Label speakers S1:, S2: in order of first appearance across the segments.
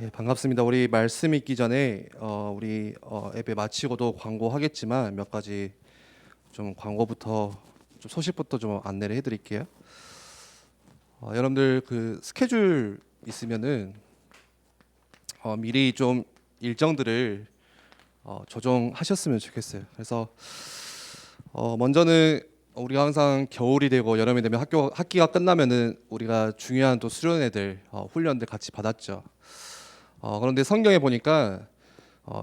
S1: 네, 반갑습니다. 우리 말씀 있기 전에 우리 예배 마치고도 광고하겠지만 몇 가지 좀 광고부터 좀 소식부터 좀 안내를 해드릴게요. 여러분들 그 스케줄 있으면은 미리 좀 일정들을 조정하셨으면 좋겠어요. 그래서 먼저는 우리가 항상 겨울이 되고 여름이 되면 학기가 끝나면은 우리가 중요한 또 수련회들 훈련들 같이 받았죠. 그런데 성경에 보니까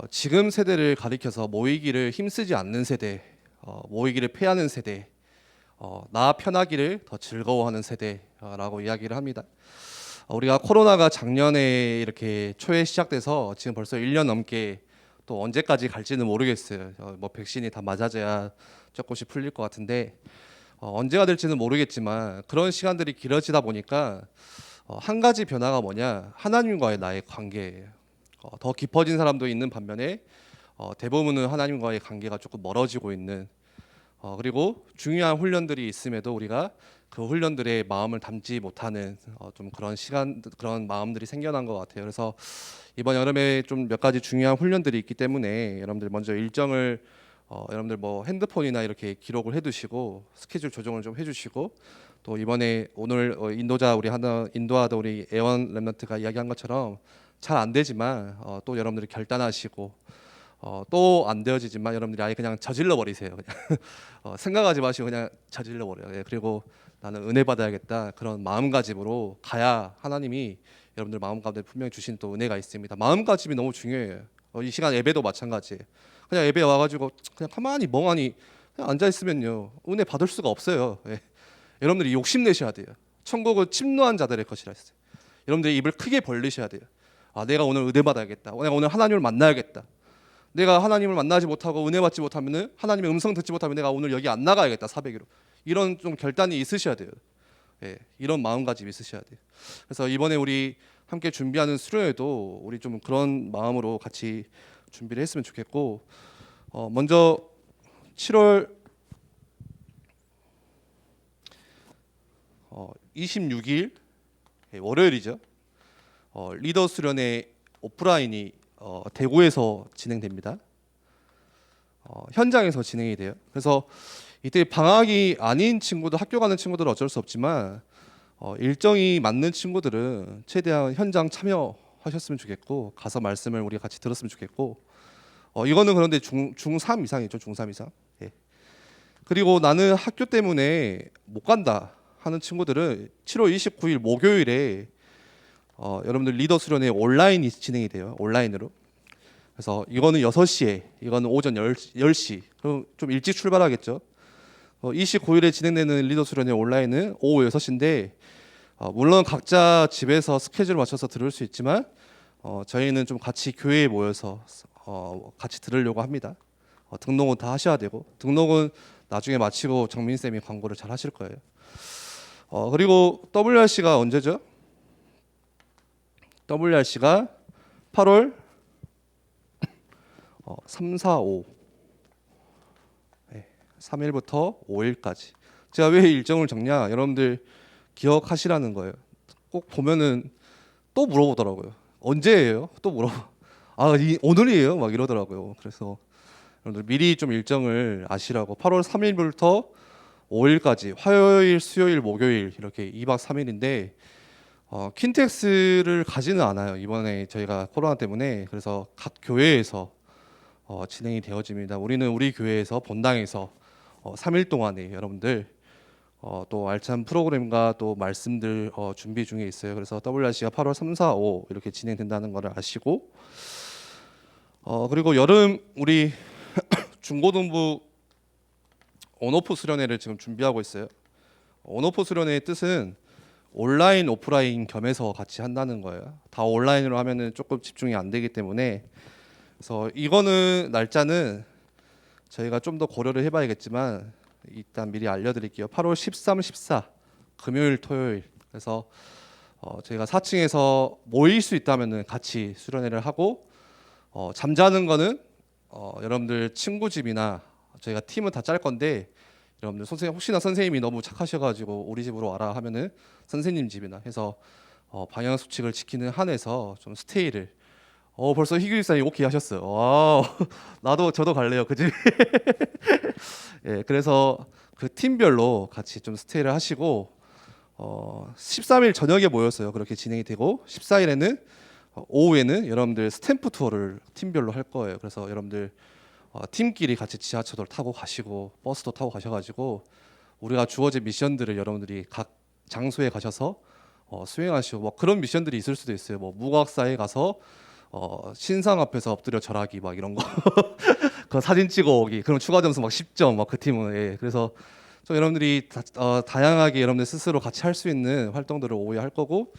S1: 지금 세대를 가리켜서 모이기를 힘쓰지 않는 세대, 모이기를 패하는 세대, 나 편하기를 더 즐거워하는 세대라고 이야기를 합니다. 우리가 코로나가 작년에 이렇게 초에 시작돼서 지금 벌써 1년 넘게 또 언제까지 갈지는 모르겠어요. 뭐 백신이 다 맞아져야 조금씩 풀릴 것 같은데 언제가 될지는 모르겠지만 그런 시간들이 길어지다 보니까 한 가지 변화가 뭐냐, 하나님과의 나의 관계예요. 더 깊어진 사람도 있는 반면에 대부분은 하나님과의 관계가 조금 멀어지고 있는, 그리고 중요한 훈련들이 있음에도 우리가 그 훈련들의 마음을 담지 못하는 좀 그런 시간, 그런 마음들이 생겨난 것 같아요. 그래서 이번 여름에 좀 몇 가지 중요한 훈련들이 있기 때문에 여러분들 먼저 일정을 여러분들 뭐 핸드폰이나 이렇게 기록을 해두시고 스케줄 조정을 좀 해주시고, 또 이번에 오늘 인도자 우리 하나 인도하던 우리 애원 렘넌트가 이야기한 것처럼 잘 안 되지만 또 여러분들이 결단하시고 또 안 되어지지만 여러분들이 아예 그냥 저질러 버리세요. 그냥 생각하지 마시고 그냥 저질러 버려요. 예, 그리고 나는 은혜 받아야겠다 그런 마음가짐으로 가야 하나님이 여러분들 마음 가운데 분명히 주신 또 은혜가 있습니다. 마음가짐이 너무 중요해요. 이 시간 예배도 마찬가지예요. 그냥 예배 와가지고 그냥 가만히 멍하니 그냥 앉아 있으면요 은혜 받을 수가 없어요. 예. 여러분들이 욕심 내셔야 돼요. 천국은 침노한 자들의 것이라 했어요. 여러분들이 입을 크게 벌리셔야 돼요. 내가 오늘 은혜 받아야겠다. 내가 오늘 하나님을 만나야겠다. 내가 하나님을 만나지 못하고 은혜 받지 못하면은, 하나님의 음성 듣지 못하면 내가 오늘 여기 안 나가야겠다, 사백기로. 이런 좀 결단이 있으셔야 돼요. 예, 이런 마음가짐이 있으셔야 돼요. 그래서 이번에 우리 함께 준비하는 수련회도 우리 좀 그런 마음으로 같이 준비를 했으면 좋겠고, 먼저 7월 26일 월요일이죠. 리더 수련회 오프라인이 대구에서 진행됩니다. 현장에서 진행이 돼요. 그래서 이때 방학이 아닌 친구들, 학교 가는 친구들은 어쩔 수 없지만 일정이 맞는 친구들은 최대한 현장 참여하셨으면 좋겠고, 가서 말씀을 우리 같이 들었으면 좋겠고, 이거는 그런데 중3 이상이죠. 중3 이상. 예. 그리고 나는 학교 때문에 못 간다 하는 친구들은 7월 29일 목요일에 여러분들 리더 수련회 온라인이 진행이 돼요. 온라인으로. 그래서 이거는 6시에, 이거는 오전 10시. 그럼 좀 일찍 출발하겠죠. 29일에 진행되는 리더 수련회 온라인은 오후 6시인데 물론 각자 집에서 스케줄 맞춰서 들을 수 있지만 저희는 좀 같이 교회에 모여서 같이 들으려고 합니다. 등록은 다 하셔야 되고, 등록은 나중에 마치고 정민 쌤이 광고를 잘 하실 거예요. 그리고 WRC가 언제죠? WRC가 8월 3, 4, 5 3일부터 5일까지. 제가 왜 일정을 적냐, 여러분들 기억하시라는 거예요. 꼭 보면은 또 물어보더라고요. 언제예요? 또 물어봐. 오늘이에요? 막 이러더라고요. 그래서 여러분들 미리 좀 일정을 아시라고. 8월 3일부터 5일까지 화요일, 수요일, 목요일 이렇게 2박 3일인데 킨텍스를 가지는 않아요. 이번에 저희가 코로나 때문에. 그래서 각 교회에서 진행이 되어집니다. 우리는 우리 교회에서 본당에서 3일 동안에 여러분들 또 알찬 프로그램과 또 말씀들 준비 중에 있어요. 그래서 WRC가 8월 3, 4, 5 이렇게 진행된다는 것을 아시고, 그리고 여름 우리 중고등부 온오프 수련회를 지금 준비하고 있어요. 온오프 수련회의 뜻은 온라인 오프라인 겸해서 같이 한다는 거예요. 다 온라인으로 하면은 조금 집중이 안 되기 때문에. 그래서 이거는 날짜는 저희가 좀 더 고려를 해봐야겠지만 일단 미리 알려드릴게요. 8월 13, 14 금요일, 토요일. 그래서 저희가 4층에서 모일 수 있다면은 같이 수련회를 하고, 잠자는 거는 여러분들 친구 집이나, 저희가 팀은 다 짤 건데 여러분들 선생님, 혹시나 선생님이 너무 착하셔가지고 우리 집으로 와라 하면은 선생님 집이나 해서 방향 수칙을 지키는 한에서 좀 스테이를 벌써 희규 집사님 오케이 하셨어요. 와, 나도 저도 갈래요. 그지? 예, 그래서 그 팀별로 같이 좀 스테이를 하시고 13일 저녁에 모였어요. 그렇게 진행이 되고 14일에는 오후에는 여러분들 스탬프 투어를 팀별로 할 거예요. 그래서 여러분들 팀끼리 같이 지하철도 타고 가시고 버스도 타고 가셔가지고 우리가 주어진 미션들을 여러분들이 각 장소에 가셔서 수행하시고 뭐 그런 미션들이 있을 수도 있어요. 뭐 무각사에 가서 신상 앞에서 엎드려 절하기 막 이런 거, 그 사진 찍어 오기, 그럼 추가 점수 막 10점 막 그 팀은 예. 그래서 좀 여러분들이 다양하게 여러분들 스스로 같이 할 수 있는 활동들을 오후에 할 거고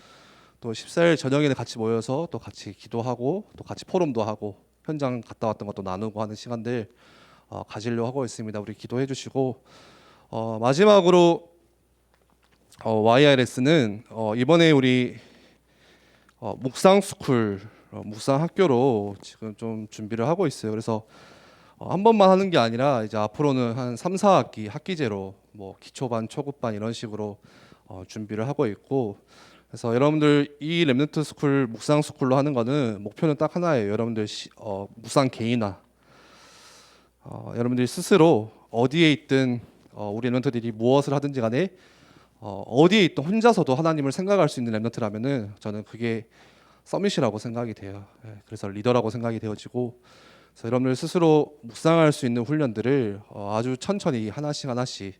S1: 또 14일 저녁에는 같이 모여서 또 같이 기도하고 또 같이 포럼도 하고 현장 갔다 왔던 것도 나누고 하는 시간들 가지려고 하고 있습니다. 우리 기도해 주시고 마지막으로 YRS는 이번에 우리 묵상 스쿨 묵상 학교로 지금 좀 준비를 하고 있어요. 그래서 한 번만 하는 게 아니라 이제 앞으로는 한 3, 4학기 학기제로 뭐 기초반, 초급반 이런 식으로 준비를 하고 있고 그래서 여러분들 이 랩넌트 스쿨 묵상 스쿨로 하는 거는 목표는 딱 하나예요. 여러분들 묵상 개인화. 여러분들이 스스로 어디에 있든 우리 랩넌트들이 무엇을 하든지 간에 어디에 있든 혼자서도 하나님을 생각할 수 있는 랩넌트라면은 저는 그게 서밋이라고 생각이 돼요. 예, 그래서 리더라고 생각이 되어지고 그래서 여러분들 스스로 묵상할 수 있는 훈련들을 아주 천천히 하나씩 하나씩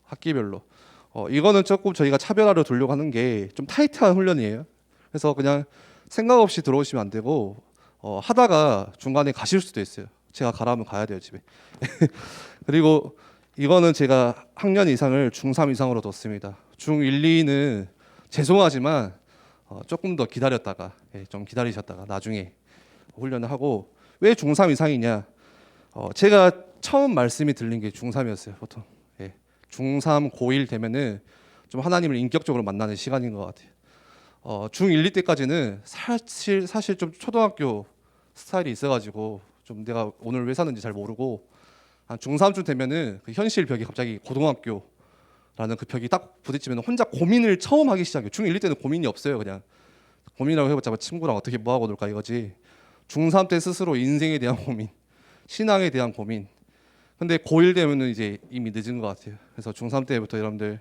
S1: 학기별로 이거는 조금 저희가 차별화를 두려고 하는 게 좀 타이트한 훈련이에요. 그래서 그냥 생각 없이 들어오시면 안 되고 하다가 중간에 가실 수도 있어요. 제가 가라면 가야 돼요 집에. 그리고 이거는 제가 학년 이상을 중3 이상으로 뒀습니다. 중1, 2는 죄송하지만 조금 더 기다렸다가 좀 기다리셨다가 나중에 훈련을 하고 왜 중3 이상이냐? 제가 처음 말씀이 들린 게 중3이었어요. 보통 중3, 고1 되면은 좀 하나님을 인격적으로 만나는 시간인 것 같아요. 중1, 2 때까지는 사실 좀 초등학교 스타일이 있어가지고 좀 내가 오늘 왜 사는지 잘 모르고 한 중3쯤 되면은 그 현실 벽이 갑자기 고등학교라는 그 벽이 딱 부딪히면 혼자 고민을 처음 하기 시작해요. 중1, 2 때는 고민이 없어요. 그냥 고민이라고 해봤자 친구랑 어떻게 뭐하고 놀까 이거지. 중3 때 스스로 인생에 대한 고민, 신앙에 대한 고민. 근데 고1 되면은 이제 이미 늦은 것 같아요. 그래서 중3 때부터 여러분들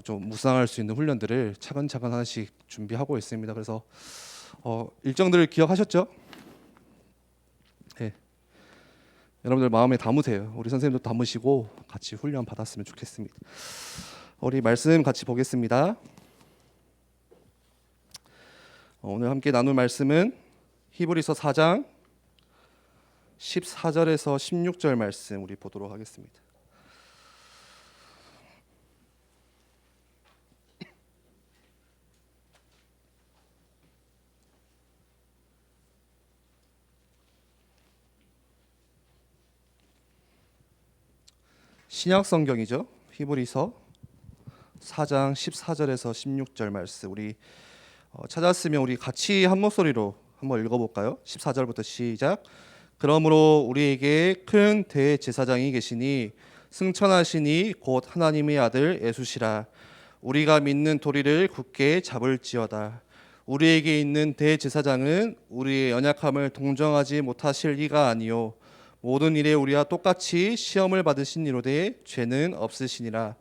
S1: 좀 묵상할 수 있는 훈련들을 차근차근 하나씩 준비하고 있습니다. 그래서 일정들을 기억하셨죠? 네. 여러분들 마음에 담으세요. 우리 선생님도 담으시고 같이 훈련 받았으면 좋겠습니다. 우리 말씀 같이 보겠습니다. 오늘 함께 나눌 말씀은 히브리서 4장 14절에서 16절 말씀 우리 보도록 하겠습니다. 신약 성경이죠. 히브리서 4장 14절에서 16절 말씀 우리 찾았으면 우리 같이 한 목소리로 한번 읽어볼까요? 14절부터 시작. 그러므로 우리에게 큰 대제사장이 계시니 승천하시니 곧 하나님의 아들 예수시라. 우리가 믿는 도리를 굳게 잡을지어다. 우리에게 있는 대제사장은 우리의 연약함을 동정하지 못하실 이가 아니요 모든 일에 우리와 똑같이 시험을 받으신 이로되 죄는 없으시니라.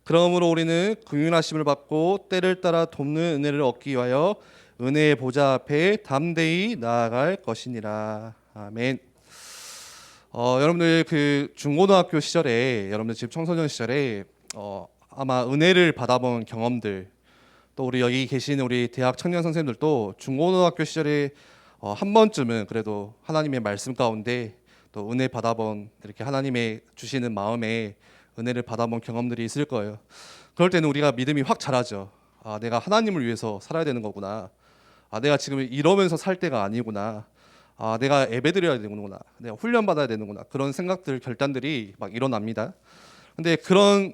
S1: 그러므로 우리는 긍휼하심을 받고 때를 따라 돕는 은혜를 얻기 위하여 은혜의 보좌 앞에 담대히 나아갈 것이니라. 아멘. 여러분들 그 중고등학교 시절에 여러분들 지금 청소년 시절에 아마 은혜를 받아본 경험들 또 우리 여기 계신 우리 대학 청년 선생님들도 중고등학교 시절에 한 번쯤은 그래도 하나님의 말씀 가운데 또 은혜 받아본 이렇게 하나님의 주시는 마음에 은혜를 받아본 경험들이 있을 거예요. 그럴 때는 우리가 믿음이 확 자라죠. 내가 하나님을 위해서 살아야 되는 거구나. 내가 지금 이러면서 살 때가 아니구나. 내가 예배드려야 되는구나. 내가 훈련 받아야 되는구나. 그런 생각들, 결단들이 막 일어납니다. 근데 그런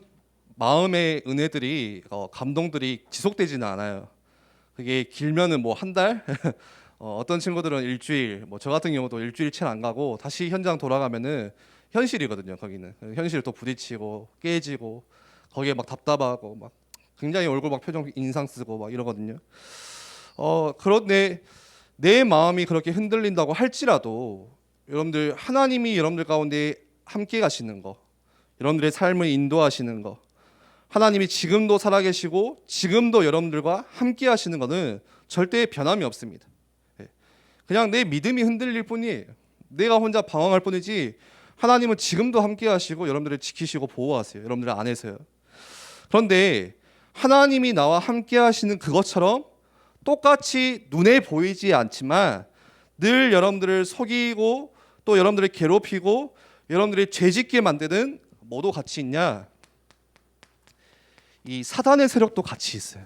S1: 마음의 은혜들이 감동들이 지속되지는 않아요. 그게 길면은 뭐 한 달, 어떤 친구들은 일주일, 뭐 저 같은 경우도 일주일 채 안 가고 다시 현장 돌아가면은 현실이거든요. 거기는 현실에 또 부딪히고 깨지고 거기에 막 답답하고 막 굉장히 얼굴 막 표정 인상 쓰고 막 이러거든요. 그런데 내 마음이 그렇게 흔들린다고 할지라도 여러분들 하나님이 여러분들 가운데 함께 가시는 거, 여러분들의 삶을 인도하시는 거, 하나님이 지금도 살아계시고 지금도 여러분들과 함께 하시는 것은 절대 변함이 없습니다. 그냥 내 믿음이 흔들릴 뿐이에요. 내가 혼자 방황할 뿐이지 하나님은 지금도 함께 하시고 여러분들을 지키시고 보호하세요. 여러분들 안에서요. 그런데 하나님이 나와 함께 하시는 그것처럼 똑같이 눈에 보이지 않지만 늘 여러분들을 속이고 또 여러분들을 괴롭히고 여러분들이 죄짓게 만드는 뭐도 같이 있냐? 이 사단의 세력도 같이 있어요.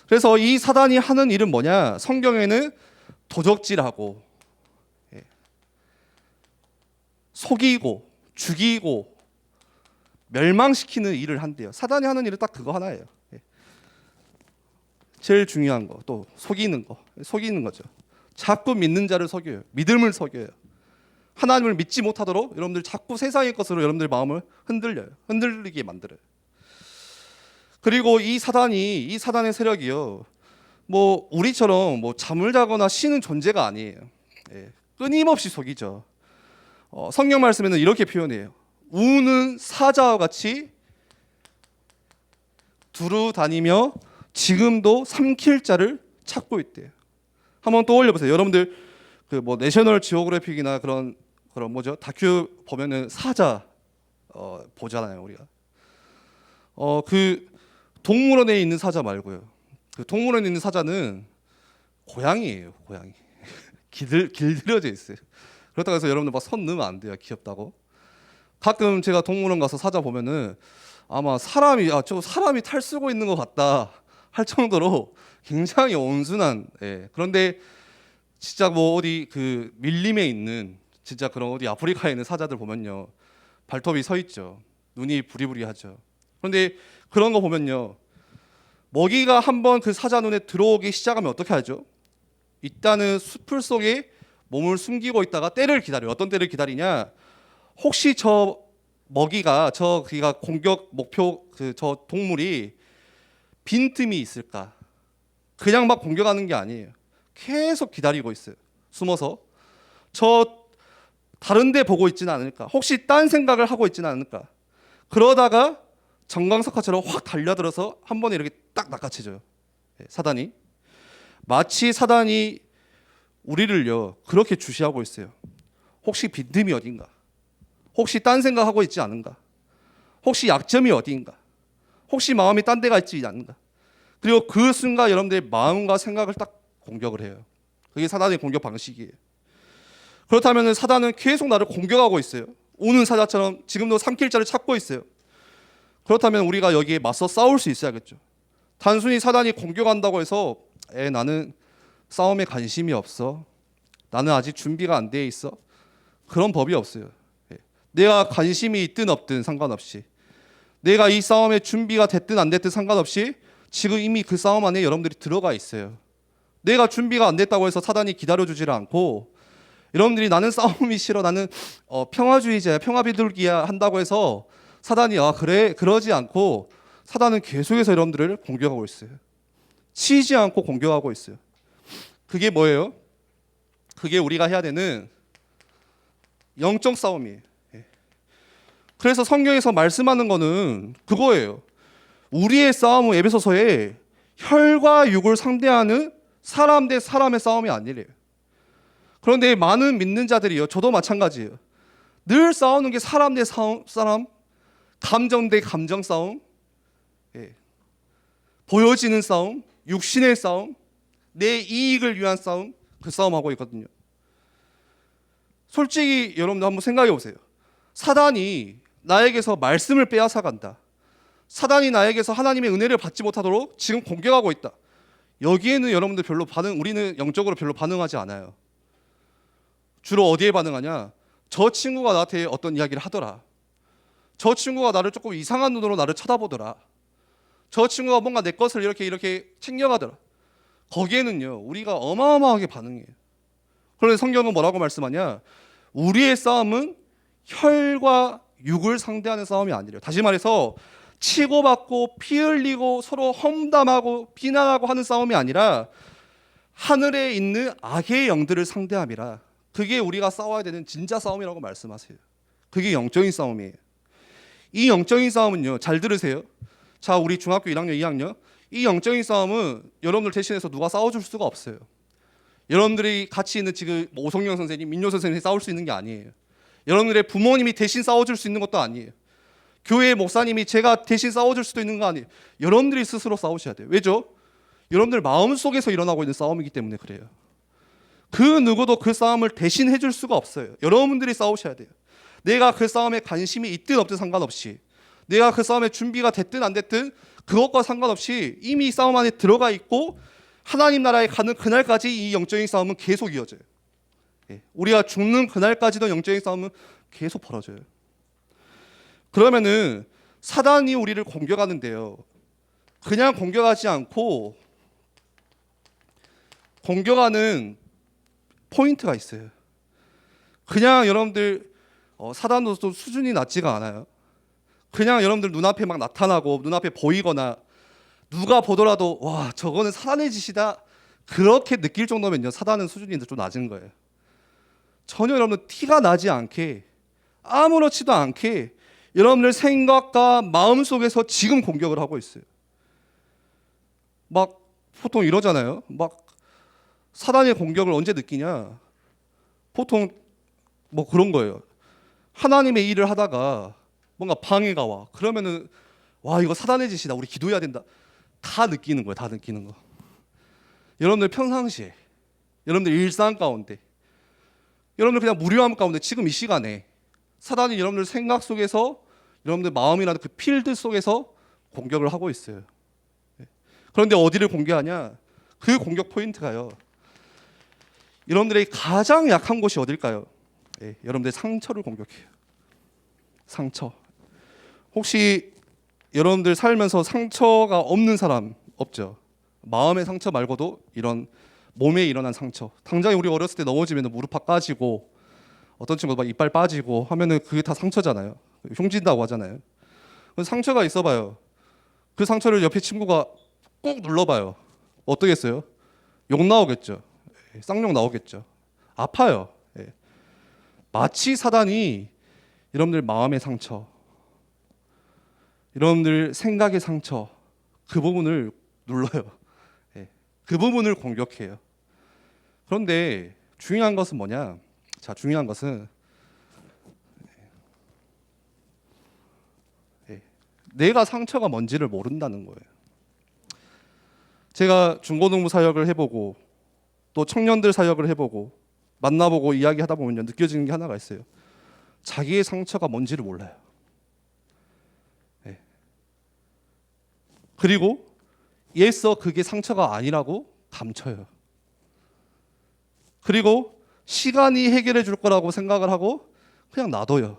S1: 그래서 이 사단이 하는 일은 뭐냐? 성경에는 도적질하고 속이고 죽이고 멸망시키는 일을 한대요. 사단이 하는 일은 딱 그거 하나예요. 제일 중요한 거, 또 속이는 거죠. 자꾸 믿는 자를 속여요. 믿음을 속여요. 하나님을 믿지 못하도록 여러분들 자꾸 세상의 것으로 여러분들 마음을 흔들리게 만들어요. 그리고 이 사단의 세력이요, 뭐 우리처럼 뭐 잠을 자거나 쉬는 존재가 아니에요. 끊임없이 속이죠. 성경 말씀에는 이렇게 표현해요. 우는 사자와 같이 두루 다니며 지금도 삼킬 자를 찾고 있대요. 한번 떠올려 보세요. 여러분들 그 뭐 내셔널 지오그래픽이나 그런 뭐죠? 다큐 보면은 사자 보잖아요, 우리가. 그 동물원에 있는 사자 말고요. 그 동물원에 있는 사자는 고양이에요, 고양이. 길들여져 있어요. 그렇다고 해서 여러분들 막 손 넣으면 안 돼요, 귀엽다고. 가끔 제가 동물원 가서 사자 보면은 아마 저 사람이 탈 쓰고 있는 것 같다 할 정도로 굉장히 온순한. 그런데 진짜 뭐 어디 그 밀림에 있는 진짜 그런 어디 아프리카에 있는 사자들 보면요, 발톱이 서 있죠. 눈이 부리부리하죠. 그런데 그런 거 보면요, 먹이가 한번 그 사자 눈에 들어오기 시작하면 어떻게 하죠? 일단은 숲을 속에 몸을 숨기고 있다가 때를 기다려요. 어떤 때를 기다리냐? 혹시 저 먹이가 그가 공격 목표 저 동물이 빈틈이 있을까? 그냥 막 공격하는 게 아니에요. 계속 기다리고 있어요. 숨어서. 저 다른 데 보고 있지는 않을까? 혹시 딴 생각을 하고 있지는 않을까? 그러다가 정광석화처럼 확 달려들어서 한 번에 이렇게 딱 낚아채줘요. 사단이. 마치 사단이 우리를요 그렇게 주시하고 있어요. 혹시 빈틈이 어딘가? 혹시 딴 생각하고 있지 않은가? 혹시 약점이 어디인가? 혹시 마음이 딴 데가 있지 않은가? 그리고 그 순간 여러분들의 마음과 생각을 딱 공격을 해요. 그게 사단의 공격 방식이에요. 그렇다면 사단은 계속 나를 공격하고 있어요. 우는 사자처럼 지금도 삼킬 자를 찾고 있어요. 그렇다면 우리가 여기에 맞서 싸울 수 있어야겠죠. 단순히 사단이 공격한다고 해서 나는 싸움에 관심이 없어, 나는 아직 준비가 안 돼 있어, 그런 법이 없어요. 내가 관심이 있든 없든 상관없이, 내가 이 싸움에 준비가 됐든 안 됐든 상관없이 지금 이미 그 싸움 안에 여러분들이 들어가 있어요. 내가 준비가 안 됐다고 해서 사단이 기다려주지를 않고, 여러분들이 나는 싸움이 싫어, 나는 평화주의자야, 평화비둘기야 한다고 해서 사단이 그래 그러지 않고, 사단은 계속해서 여러분들을 공격하고 있어요. 치지 않고 공격하고 있어요. 그게 뭐예요? 그게 우리가 해야 되는 영적 싸움이에요. 그래서 성경에서 말씀하는 거는 그거예요. 우리의 싸움은 에베소서에 혈과 육을 상대하는 사람 대 사람의 싸움이 아니래요. 그런데 많은 믿는 자들이요, 저도 마찬가지예요, 늘 싸우는 게 사람 대 사람, 감정 대 감정 싸움, 보여지는 싸움, 육신의 싸움, 내 이익을 위한 싸움, 그 싸움하고 있거든요. 솔직히 여러분들 한번 생각해 보세요. 사단이 나에게서 말씀을 빼앗아 간다. 사단이 나에게서 하나님의 은혜를 받지 못하도록 지금 공격하고 있다. 여기에는 여러분들 우리는 영적으로 별로 반응하지 않아요. 주로 어디에 반응하냐? 저 친구가 나한테 어떤 이야기를 하더라. 저 친구가 나를 조금 이상한 눈으로 나를 쳐다보더라. 저 친구가 뭔가 내 것을 이렇게 챙겨가더라. 거기에는요 우리가 어마어마하게 반응해요. 그런데 성경은 뭐라고 말씀하냐? 우리의 싸움은 혈과 육을 상대하는 싸움이 아니래요. 다시 말해서 치고받고 피 흘리고 서로 험담하고 비난하고 하는 싸움이 아니라 하늘에 있는 악의 영들을 상대함이라. 그게 우리가 싸워야 되는 진짜 싸움이라고 말씀하세요. 그게 영적인 싸움이에요. 이 영적인 싸움은요, 잘 들으세요. 자, 우리 중학교 1학년, 2학년, 이 영적인 싸움은 여러분들 대신해서 누가 싸워줄 수가 없어요. 여러분들이 같이 있는 지금 오성영 선생님, 민요 선생님이 싸울 수 있는 게 아니에요. 여러분들의 부모님이 대신 싸워줄 수 있는 것도 아니에요. 교회 목사님이 제가 대신 싸워줄 수도 있는 거 아니에요. 여러분들이 스스로 싸우셔야 돼요. 왜죠? 여러분들 마음속에서 일어나고 있는 싸움이기 때문에 그래요. 그 누구도 그 싸움을 대신 해줄 수가 없어요. 여러분들이 싸우셔야 돼요. 내가 그 싸움에 관심이 있든 없든 상관없이, 내가 그 싸움에 준비가 됐든 안 됐든 그것과 상관없이 이미 이 싸움 안에 들어가 있고 하나님 나라에 가는 그날까지 이 영적인 싸움은 계속 이어져요. 우리가 죽는 그날까지도 영적인 싸움은 계속 벌어져요. 그러면은 사단이 우리를 공격하는데요, 그냥 공격하지 않고 공격하는 포인트가 있어요. 그냥 여러분들 사단도 좀 수준이 낮지가 않아요. 그냥 여러분들 눈앞에 막 나타나고 눈앞에 보이거나 누가 보더라도 와, 저거는 사단의 짓이다, 그렇게 느낄 정도면요, 사단은 수준이 좀 낮은 거예요. 전혀 여러분들 티가 나지 않게, 아무렇지도 않게 여러분들 생각과 마음 속에서 지금 공격을 하고 있어요. 막 보통 이러잖아요. 막 사단의 공격을 언제 느끼냐? 보통 뭐 그런 거예요. 하나님의 일을 하다가 뭔가 방해가 와. 그러면은 와, 이거 사단의 짓이다, 우리 기도해야 된다. 다 느끼는 거예요. 다 느끼는 거. 여러분들 평상시에, 여러분들 일상 가운데, 여러분들 그냥 무료함 가운데 지금 이 시간에 사단이 여러분들 생각 속에서, 여러분들 마음이라는 그 필드 속에서 공격을 하고 있어요. 그런데 어디를 공격하냐? 그 공격 포인트가요, 여러분들의 가장 약한 곳이 어딜까요? 여러분들의 상처를 공격해요. 상처. 혹시 여러분들 살면서 상처가 없는 사람 없죠? 마음의 상처 말고도 이런 몸에 일어난 상처. 당장에 우리 어렸을 때 넘어지면 무릎 팍 까지고, 어떤 친구도 막 이빨 빠지고 하면은 그게 다 상처잖아요. 흉진다고 하잖아요. 상처가 있어봐요. 그 상처를 옆에 친구가 꾹 눌러봐요. 어떠겠어요? 욕 나오겠죠. 쌍욕 나오겠죠. 아파요. 마치 사단이 여러분들 마음의 상처, 여러분들 생각의 상처, 그 부분을 눌러요. 그 부분을 공격해요. 그런데 중요한 것은 뭐냐? 자, 중요한 것은 내가 상처가 뭔지를 모른다는 거예요. 제가 중고등부 사역을 해보고 또 청년들 사역을 해보고 만나보고 이야기하다 보면 느껴지는 게 하나가 있어요. 자기의 상처가 뭔지를 몰라요. 그리고 애써 그게 상처가 아니라고 감춰요. 그리고 시간이 해결해 줄 거라고 생각을 하고 그냥 놔둬요.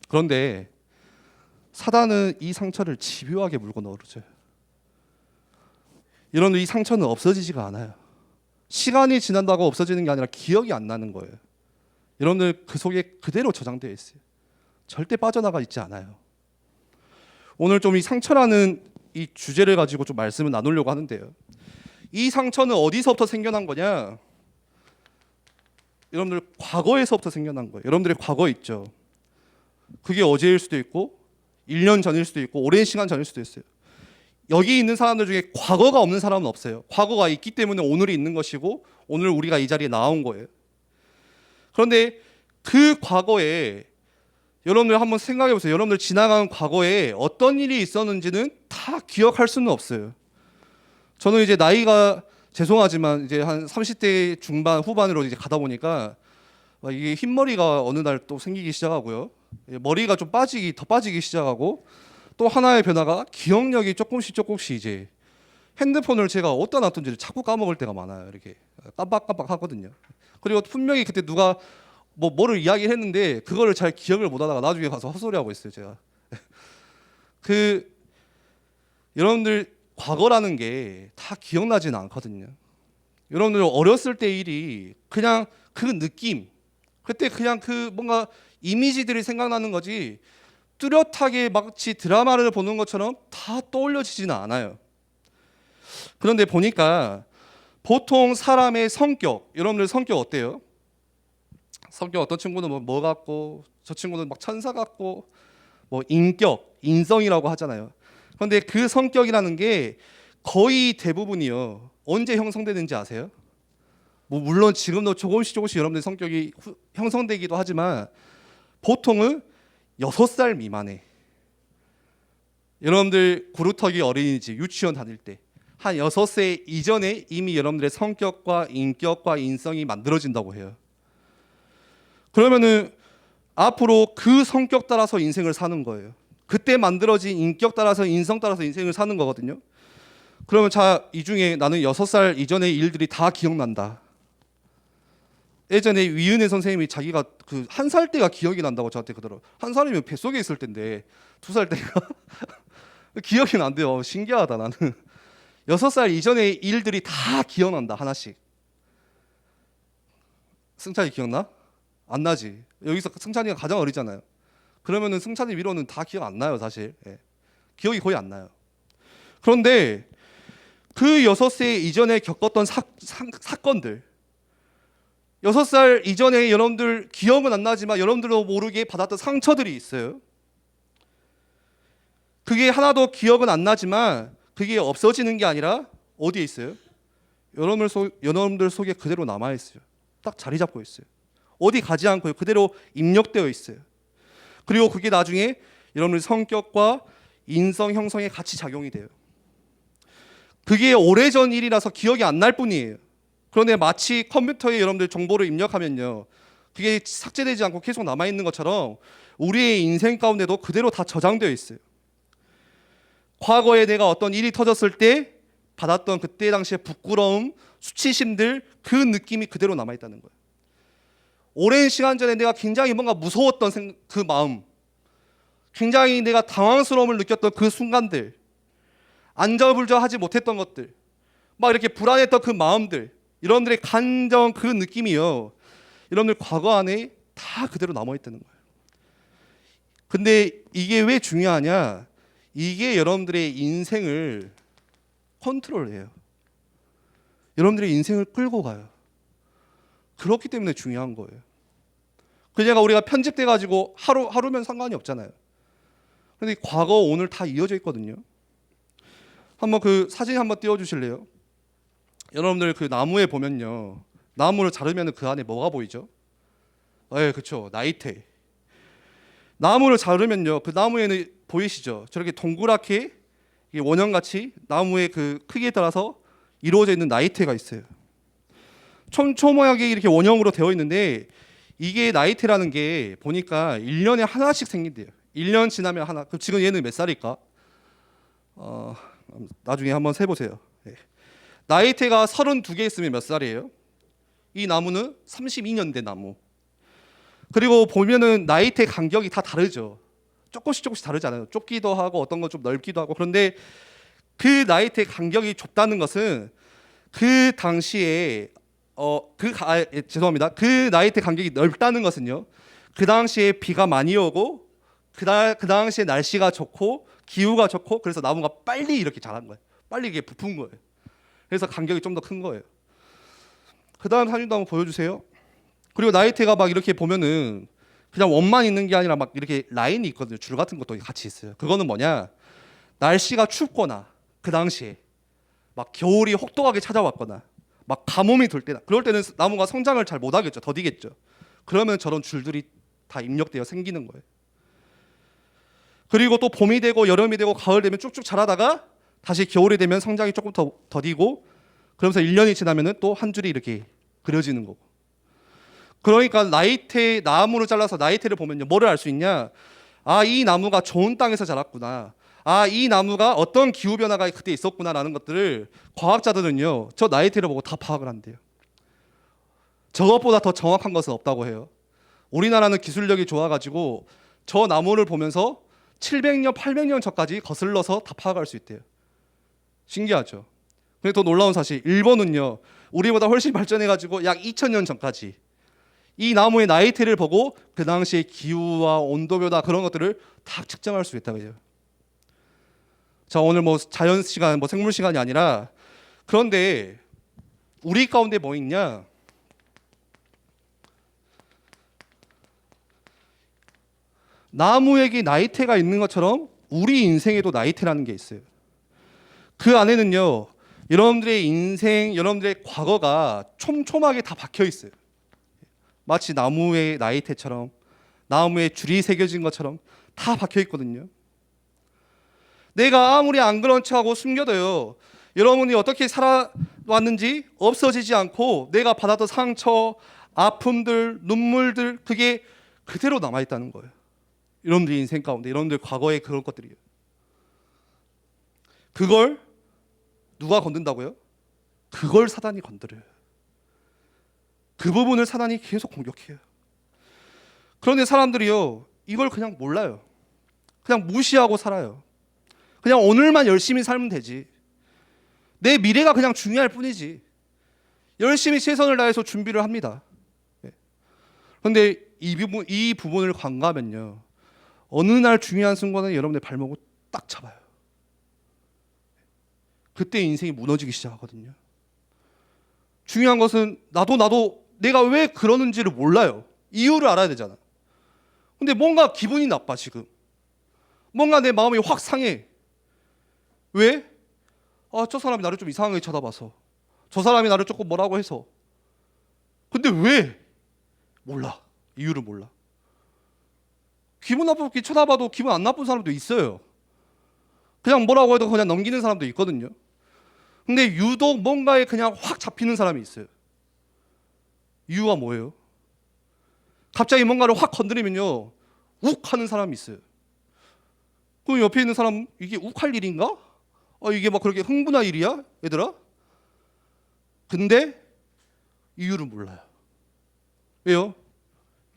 S1: 그런데 사단은 이 상처를 집요하게 물고 넣어줘요. 여러분, 이 상처는 없어지지가 않아요. 시간이 지난다고 없어지는 게 아니라 기억이 안 나는 거예요. 여러분들 그 속에 그대로 저장되어 있어요. 절대 빠져나가 있지 않아요. 오늘 좀 이 상처라는 이 주제를 가지고 좀 말씀을 나누려고 하는데요, 이 상처는 어디서부터 생겨난 거냐? 여러분들 과거에서부터 생겨난 거예요. 여러분들의 과거 있죠. 그게 어제일 수도 있고 1년 전일 수도 있고 오랜 시간 전일 수도 있어요. 여기 있는 사람들 중에 과거가 없는 사람은 없어요. 과거가 있기 때문에 오늘이 있는 것이고 오늘 우리가 이 자리에 나온 거예요. 그런데 그 과거에 여러분들 한번 생각해 보세요. 여러분들 지나간 과거에 어떤 일이 있었는지는 다 기억할 수는 없어요. 저는 이제 나이가 죄송하지만 이제 한 30대 중반 후반으로 이제 가다 보니까 이게 흰머리가 어느 날 또 생기기 시작하고요. 머리가 좀 더 빠지기 시작하고, 또 하나의 변화가 기억력이 조금씩 이제 핸드폰을 제가 어디다 놨던지를 자꾸 까먹을 때가 많아요. 이렇게 깜빡깜빡 하거든요. 그리고 분명히 그때 누가 뭐를 이야기를 했는데 그거를 잘 기억을 못 하다가 나중에 가서 헛소리하고 있어요, 제가. 여러분들 과거라는 게 다 기억나지는 않거든요. 여러분들 어렸을 때 일이 그냥 그 느낌, 그때 그냥 그 뭔가 이미지들이 생각나는 거지 뚜렷하게 마치 드라마를 보는 것처럼 다 떠올려지지는 않아요. 그런데 보니까 보통 사람의 성격, 여러분들 성격 어때요? 성격 어떤 친구는 뭐 같고, 저 친구는 막 천사 같고, 뭐 인격, 인성이라고 하잖아요. 그런데 그 성격이라는 게 거의 대부분이요, 언제 형성되는지 아세요? 뭐 물론 지금도 조금씩 여러분들 성격이 형성되기도 하지만 보통은 6살 미만에, 여러분들 구루터기 어린이집 유치원 다닐 때 한 6세 이전에 이미 여러분들의 성격과 인격과 인성이 만들어진다고 해요. 그러면은 앞으로 그 성격 따라서 인생을 사는 거예요. 그때 만들어진 인격 따라서 인성 따라서 인생을 사는 거거든요. 그러면 자, 이 중에 나는 6살 이전의 일들이 다 기억난다. 예전에 위은혜 선생님이 자기가 그 1살 때가 기억이 난다고 저한테 그러더라고요. 1살이면 뱃속에 있을 텐데 2살 때가 기억이 난대요. 신기하다 나는. 6살 이전의 일들이 다 기억난다, 하나씩. 승찬이 기억나? 안 나지. 여기서 승찬이가 가장 어리잖아요. 그러면은 승찬이 위로는 다 기억 안 나요, 사실. 예. 기억이 거의 안 나요. 그런데 그 6세 이전에 겪었던 사건들, 6살 이전에 여러분들 기억은 안 나지만 여러분들도 모르게 받았던 상처들이 있어요. 그게 하나도 기억은 안 나지만 그게 없어지는 게 아니라 어디에 있어요? 여러분들 속에 그대로 남아있어요. 딱 자리 잡고 있어요. 어디 가지 않고요, 그대로 입력되어 있어요. 그리고 그게 나중에 여러분들 성격과 인성 형성에 같이 작용이 돼요. 그게 오래전 일이라서 기억이 안 날 뿐이에요. 그런데 마치 컴퓨터에 여러분들 정보를 입력하면요, 그게 삭제되지 않고 계속 남아있는 것처럼 우리의 인생 가운데도 그대로 다 저장되어 있어요. 과거에 내가 어떤 일이 터졌을 때 받았던 그때 당시의 부끄러움, 수치심들, 그 느낌이 그대로 남아있다는 거예요. 오랜 시간 전에 내가 굉장히 뭔가 무서웠던 그 마음, 굉장히 내가 당황스러움을 느꼈던 그 순간들, 안절부절하지 못했던 것들, 막 이렇게 불안했던 그 마음들, 여러분들의 감정, 그 느낌이요, 여러분들 과거 안에 다 그대로 남아있다는 거예요. 근데 이게 왜 중요하냐? 이게 여러분들의 인생을 컨트롤해요. 여러분들의 인생을 끌고 가요. 그렇기 때문에 중요한 거예요. 그냥 우리가 편집돼 가지고 하루면 상관이 없잖아요. 근데 과거, 오늘 다 이어져 있거든요. 한번 그 사진 한번 띄워 주실래요? 여러분들 그 나무에 보면요, 나무를 자르면 그 안에 뭐가 보이죠? 예, 그렇죠. 나이테. 나무를 자르면요, 그 나무에는 보이시죠? 저렇게 동그랗게 원형같이 나무의 그 크기에 따라서 이루어져 있는 나이테가 있어요. 촘촘하게 이렇게 원형으로 되어 있는데, 이게 나이테라는 게 보니까 1년에 하나씩 생긴대요. 1년 지나면 하나. 그럼 지금 얘는 몇 살일까? 나중에 한번 세보세요. 네. 나이테가 32개 있으면 몇 살이에요? 이 나무는 32년 된 나무. 그리고 보면은 나이테 간격이 다 다르죠. 조금씩 다르잖아요. 좁기도 하고 어떤 건 좀 넓기도 하고. 그런데 그 나이테 간격이 좁다는 것은 그 당시에 죄송합니다. 그 나이테 간격이 넓다는 것은요, 그 당시에 비가 많이 오고 그 당시에 날씨가 좋고 기후가 좋고, 그래서 나무가 빨리 이렇게 자란 거예요. 빨리 이게 부푼 거예요. 그래서 간격이 좀 더 큰 거예요. 그 다음 사진도 한번 보여주세요. 그리고 나이테가 막 이렇게 보면은 그냥 원만 있는 게 아니라 막 이렇게 라인이 있거든요. 줄 같은 것도 같이 있어요. 그거는 뭐냐, 날씨가 춥거나 그 당시에 막 겨울이 혹독하게 찾아왔거나 막 가뭄이 들 때나, 그럴 때는 나무가 성장을 잘 못하겠죠. 더디겠죠. 그러면 저런 줄들이 다 입력되어 생기는 거예요. 그리고 또 봄이 되고 여름이 되고 가을 되면 쭉쭉 자라다가 다시 겨울이 되면 성장이 조금 더 더디고, 그러면서 1년이 지나면은 또 한 줄이 이렇게 그려지는 거고. 그러니까 나이테, 나무를 잘라서 나이테를 보면요, 뭐를 알 수 있냐? 아, 이 나무가 좋은 땅에서 자랐구나. 아, 이 나무가 어떤 기후 변화가 그때 있었구나라는 것들을 과학자들은요, 저 나이테를 보고 다 파악을 한대요. 저것보다 더 정확한 것은 없다고 해요. 우리나라는 기술력이 좋아가지고 저 나무를 보면서 700년, 800년 전까지 거슬러서 다 파악할 수 있대요. 신기하죠? 근데 더 놀라운 사실, 일본은요, 우리보다 훨씬 발전해가지고 약 2000년 전까지 이 나무의 나이테를 보고 그 당시의 기후와 온도변화 그런 것들을 다 측정할 수 있다 그죠. 자, 오늘 뭐 자연 시간, 뭐 생물 시간이 아니라, 그런데 우리 가운데 뭐 있냐? 나무에게 나이테가 있는 것처럼 우리 인생에도 나이테라는 게 있어요. 그 안에는요, 여러분들의 인생, 여러분들의 과거가 촘촘하게 다 박혀 있어요. 마치 나무의 나이테처럼, 나무에 줄이 새겨진 것처럼 다 박혀 있거든요. 내가 아무리 안 그런 척하고 숨겨도요, 여러분이 어떻게 살아왔는지 없어지지 않고 내가 받았던 상처, 아픔들, 눈물들, 그게 그대로 남아있다는 거예요. 여러분들 인생 가운데, 여러분들 과거의 그런 것들이에요. 그걸 누가 건든다고요? 그걸 사단이 건드려요. 그 부분을 사단이 계속 공격해요. 그런데 사람들이요, 이걸 그냥 몰라요. 그냥 무시하고 살아요. 그냥 오늘만 열심히 살면 되지. 내 미래가 그냥 중요할 뿐이지. 열심히 최선을 다해서 준비를 합니다. 그런데 이 부분을 관가하면요, 어느 날 중요한 순간에 여러분의 발목을 딱 잡아요. 그때 인생이 무너지기 시작하거든요. 중요한 것은 나도 내가 왜 그러는지를 몰라요. 이유를 알아야 되잖아. 근데 뭔가 기분이 나빠 지금. 뭔가 내 마음이 확 상해. 왜? 저 사람이 나를 좀 이상하게 쳐다봐서, 저 사람이 나를 조금 뭐라고 해서. 근데 왜? 몰라. 이유를 몰라. 기분 나쁘게 쳐다봐도 기분 안 나쁜 사람도 있어요. 그냥 뭐라고 해도 그냥 넘기는 사람도 있거든요. 근데 유독 뭔가에 그냥 확 잡히는 사람이 있어요. 이유가 뭐예요? 갑자기 뭔가를 확 건드리면요, 욱 하는 사람이 있어요. 그럼 옆에 있는 사람, 이게 욱할 일인가? 이게 막 그렇게 흥분할 일이야? 얘들아? 근데 이유를 몰라요. 왜요?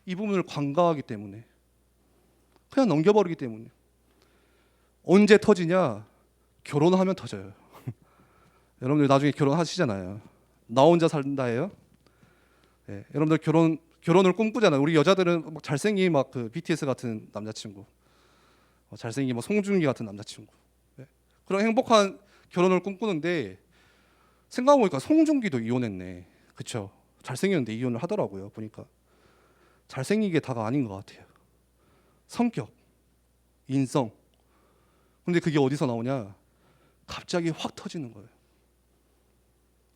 S1: 이 부분을 관가하기 때문에. 그냥 넘겨버리기 때문에. 언제 터지냐? 결혼하면 터져요. 여러분들 나중에 결혼하시잖아요. 나 혼자 산다예요. 네, 여러분들 결혼을 꿈꾸잖아요. 우리 여자들은 막 잘생긴 막 그 BTS 같은 남자친구, 잘생긴 뭐 송중기 같은 남자친구, 네, 그런 행복한 결혼을 꿈꾸는데, 생각해보니까 송중기도 이혼했네. 그쵸? 잘생겼는데 이혼을 하더라고요. 보니까 잘생긴 게 다가 아닌 것 같아요. 성격, 인성. 근데 그게 어디서 나오냐? 갑자기 확 터지는 거예요.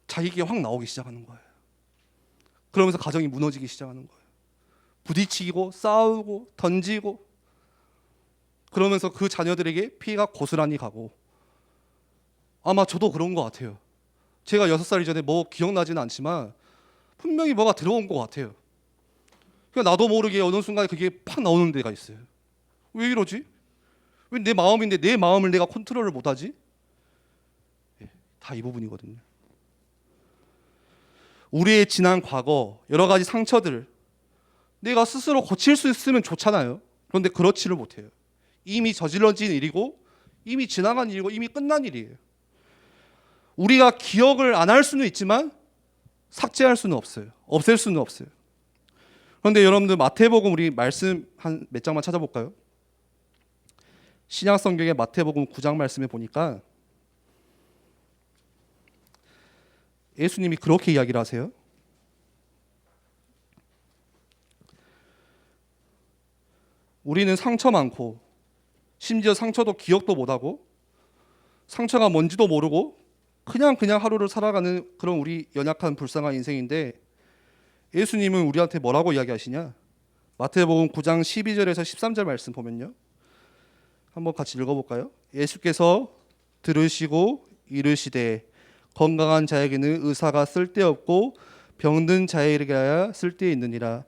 S1: 자기에게 확 나오기 시작하는 거예요. 그러면서 가정이 무너지기 시작하는 거예요. 부딪히고 싸우고 던지고, 그러면서 그 자녀들에게 피해가 고스란히 가고. 아마 저도 그런 것 같아요. 제가 6살 이전에 뭐 기억나지는 않지만 분명히 뭐가 들어온 것 같아요. 그러니까 나도 모르게 어느 순간에 그게 팍 나오는 데가 있어요. 왜 이러지? 왜 내 마음인데 내 마음을 내가 컨트롤을 못하지? 다 이 부분이거든요. 우리의 지난 과거, 여러 가지 상처들, 내가 스스로 고칠 수 있으면 좋잖아요. 그런데 그렇지를 못해요. 이미 저질러진 일이고, 이미 지나간 일이고, 이미 끝난 일이에요. 우리가 기억을 안 할 수는 있지만 삭제할 수는 없어요. 없앨 수는 없어요. 그런데 여러분들 마태복음 우리 말씀 한 몇 장만 찾아볼까요? 신약 성경의 마태복음 9장 말씀에 보니까 예수님이 그렇게 이야기를 하세요. 우리는 상처 많고, 심지어 상처도 기억도 못하고, 상처가 뭔지도 모르고 그냥 하루를 살아가는 그런 우리 연약한 불쌍한 인생인데, 예수님은 우리한테 뭐라고 이야기하시냐? 마태복음 9장 12절에서 13절 말씀 보면요, 한번 같이 읽어볼까요? 예수께서 들으시고 이르시되 건강한 자에게는 의사가 쓸데없고 병든 자에게야 쓸데있느니라.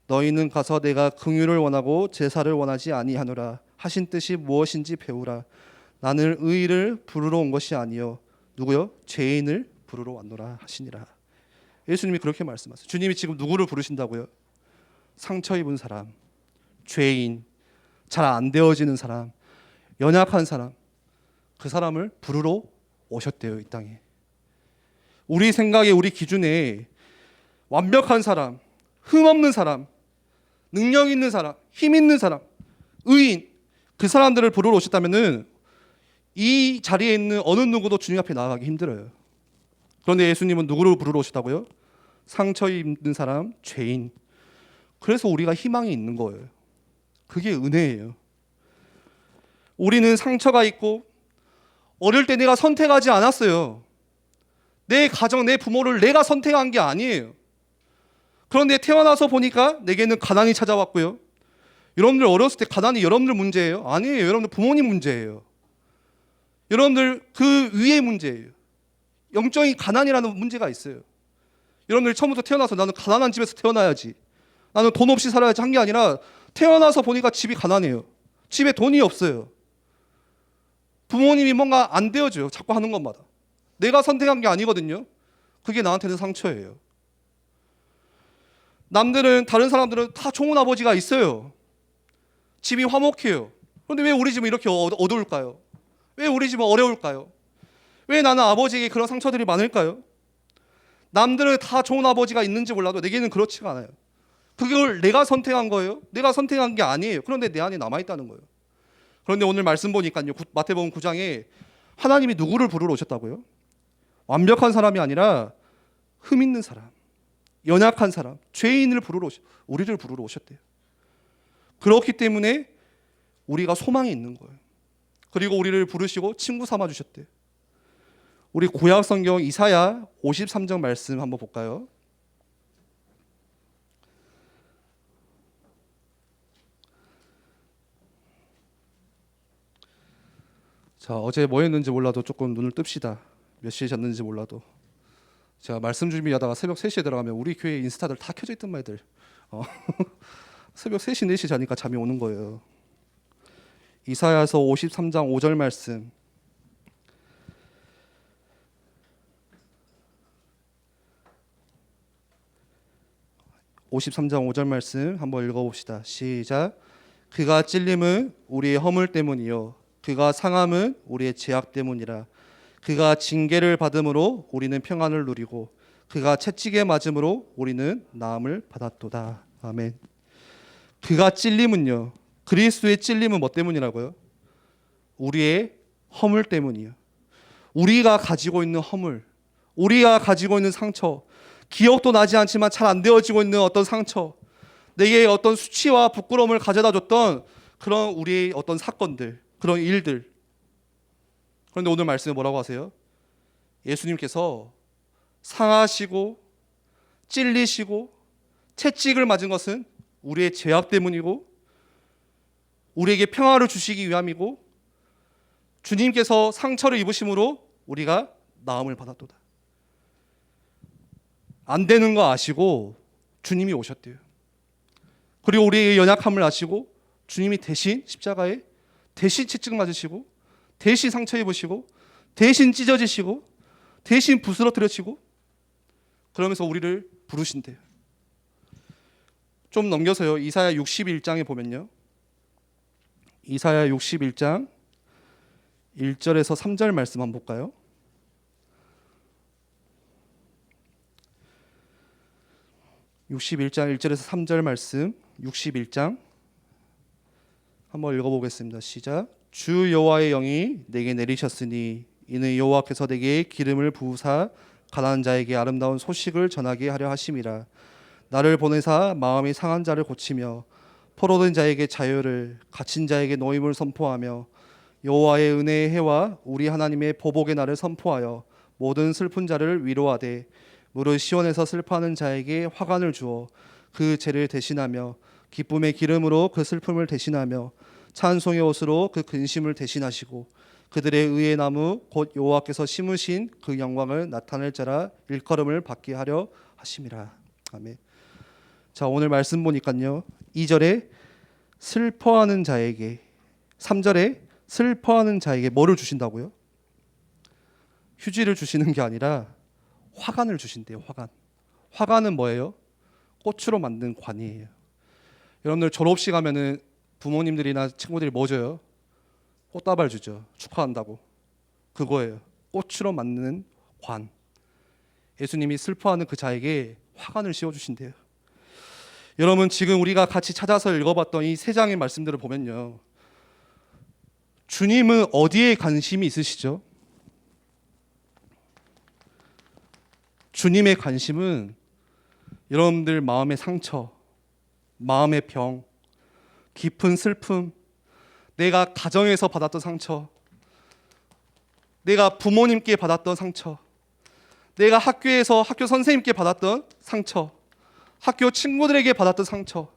S1: 너희는 가서 내가 긍휼을 원하고 제사를 원하지 아니하노라 하신 뜻이 무엇인지 배우라. 나는 의인을 부르러 온 것이 아니요 누구요? 죄인을 부르러 왔노라 하시니라. 예수님이 그렇게 말씀하세요. 주님이 지금 누구를 부르신다고요? 상처 입은 사람, 죄인, 잘 안 되어지는 사람, 연약한 사람, 그 사람을 부르러 오셨대요. 이 땅에. 우리 생각에, 우리 기준에 완벽한 사람, 흠 없는 사람, 능력 있는 사람, 힘 있는 사람, 의인, 그 사람들을 부르러 오셨다면은 이 자리에 있는 어느 누구도 주님 앞에 나아가기 힘들어요. 그런데 예수님은 누구를 부르러 오셨다고요? 상처 입는 사람, 죄인. 그래서 우리가 희망이 있는 거예요. 그게 은혜예요. 우리는 상처가 있고 어릴 때 내가 선택하지 않았어요. 내 가정, 내 부모를 내가 선택한 게 아니에요. 그런데 태어나서 보니까 내게는 가난이 찾아왔고요. 여러분들 어렸을 때 가난이 여러분들 문제예요? 아니에요. 여러분들 부모님 문제예요. 여러분들 그 위의 문제예요. 영적인 가난이라는 문제가 있어요. 여러분들 처음부터 태어나서 나는 가난한 집에서 태어나야지, 나는 돈 없이 살아야지 한 게 아니라 태어나서 보니까 집이 가난해요. 집에 돈이 없어요. 부모님이 뭔가 안 되어줘요. 자꾸 하는 것마다. 내가 선택한 게 아니거든요. 그게 나한테는 상처예요. 남들은, 다른 사람들은 다 좋은 아버지가 있어요. 집이 화목해요. 그런데 왜 우리 집은 이렇게 어두울까요? 왜 우리 집은 어려울까요? 왜 나는 아버지에게 그런 상처들이 많을까요? 남들은 다 좋은 아버지가 있는지 몰라도 내게는 그렇지가 않아요. 그걸 내가 선택한 거예요? 내가 선택한 게 아니에요. 그런데 내 안에 남아있다는 거예요. 그런데 오늘 말씀 보니까요, 마태복음 9장에 하나님이 누구를 부르러 오셨다고요? 완벽한 사람이 아니라 흠 있는 사람, 연약한 사람, 죄인을 우리를 부르러 오셨대요. 그렇기 때문에 우리가 소망이 있는 거예요. 그리고 우리를 부르시고 친구 삼아 주셨대요. 우리 구약 성경 이사야 53장 말씀 한번 볼까요? 자, 어제 뭐 했는지 몰라도 조금 눈을 뜹시다. 몇 시에 잤는지 몰라도. 제가 말씀 준비하다가 새벽 3시에 들어가면 우리 교회 인스타들 다 켜져 있던 말들. 새벽 3시, 4시 자니까 잠이 오는 거예요. 이사야서 53장 5절 말씀. (53장 5절) 말씀 한번 읽어봅시다. 시작. 그가 찔림은 우리의 허물 때문이요 그가 상함은 우리의 죄악 때문이라. 그가 징계를 받음으로 우리는 평안을 누리고 그가 채찍에 맞음으로 우리는 나음을 받았도다. 아멘. 그가 찔림은요, 그리스도의 찔림은 뭐 때문이라고요? 우리의 허물 때문이에요. 우리가 가지고 있는 허물, 우리가 가지고 있는 상처, 기억도 나지 않지만 잘 안 되어지고 있는 어떤 상처, 내게 어떤 수치와 부끄러움을 가져다 줬던 그런 우리의 어떤 사건들, 그런 일들. 그런데 오늘 말씀에 뭐라고 하세요? 예수님께서 상하시고 찔리시고 채찍을 맞은 것은 우리의 죄악 때문이고 우리에게 평화를 주시기 위함이고 주님께서 상처를 입으심으로 우리가 나음을 받았도다. 안 되는 거 아시고 주님이 오셨대요. 그리고 우리의 연약함을 아시고 주님이 대신 십자가에 대신 채찍 맞으시고 대신 상처 입으시고 대신 찢어지시고 대신 부스러뜨려지고 그러면서 우리를 부르신대요. 좀 넘겨서요. 이사야 61장에 보면요. 이사야 61장 1절에서 3절 말씀 한번 볼까요? (61장) 1절에서 3절 말씀. 61장 한번 읽어보겠습니다. 시작. 주 여호와의 영이 내게 내리셨으니 이는 여호와께서 내게 기름을 부으사 가난한 자에게 아름다운 소식을 전하게 하려 하심이라. 나를 보내사 마음이 상한 자를 고치며 포로된 자에게 자유를, 갇힌 자에게 노임을 선포하며 여호와의 은혜의 해와 우리 하나님의 보복의 날을 선포하여 모든 슬픈 자를 위로하되 무릇 시온에서 슬퍼하는 자에게 화관을 주어 그 죄를 대신하며 기쁨의 기름으로 그 슬픔을 대신하며 찬송의 옷으로 그 근심을 대신하시고 그들의 의의 나무 곧 여호와께서 심으신 그 영광을 나타낼 자라 일컬음을 받게 하려 하심이라. 아멘. 자, 오늘 말씀 보니까요, 2절에 슬퍼하는 자에게, 3절에 슬퍼하는 자에게 뭐를 주신다고요? 휴지를 주시는 게 아니라 화관을 주신대요. 화관. 화관은 뭐예요? 꽃으로 만든 관이에요. 여러분들 졸업식 하면은 부모님들이나 친구들이 뭐 줘요? 꽃다발 주죠. 축하한다고. 그거예요. 꽃으로 만든 관. 예수님이 슬퍼하는 그 자에게 화관을 씌워주신대요. 여러분 지금 우리가 같이 찾아서 읽어봤던 이 세 장의 말씀들을 보면요, 주님은 어디에 관심이 있으시죠? 주님의 관심은 여러분들 마음의 상처, 마음의 병, 깊은 슬픔, 내가 가정에서 받았던 상처, 내가 부모님께 받았던 상처, 내가 학교에서 학교 선생님께 받았던 상처, 학교 친구들에게 받았던 상처,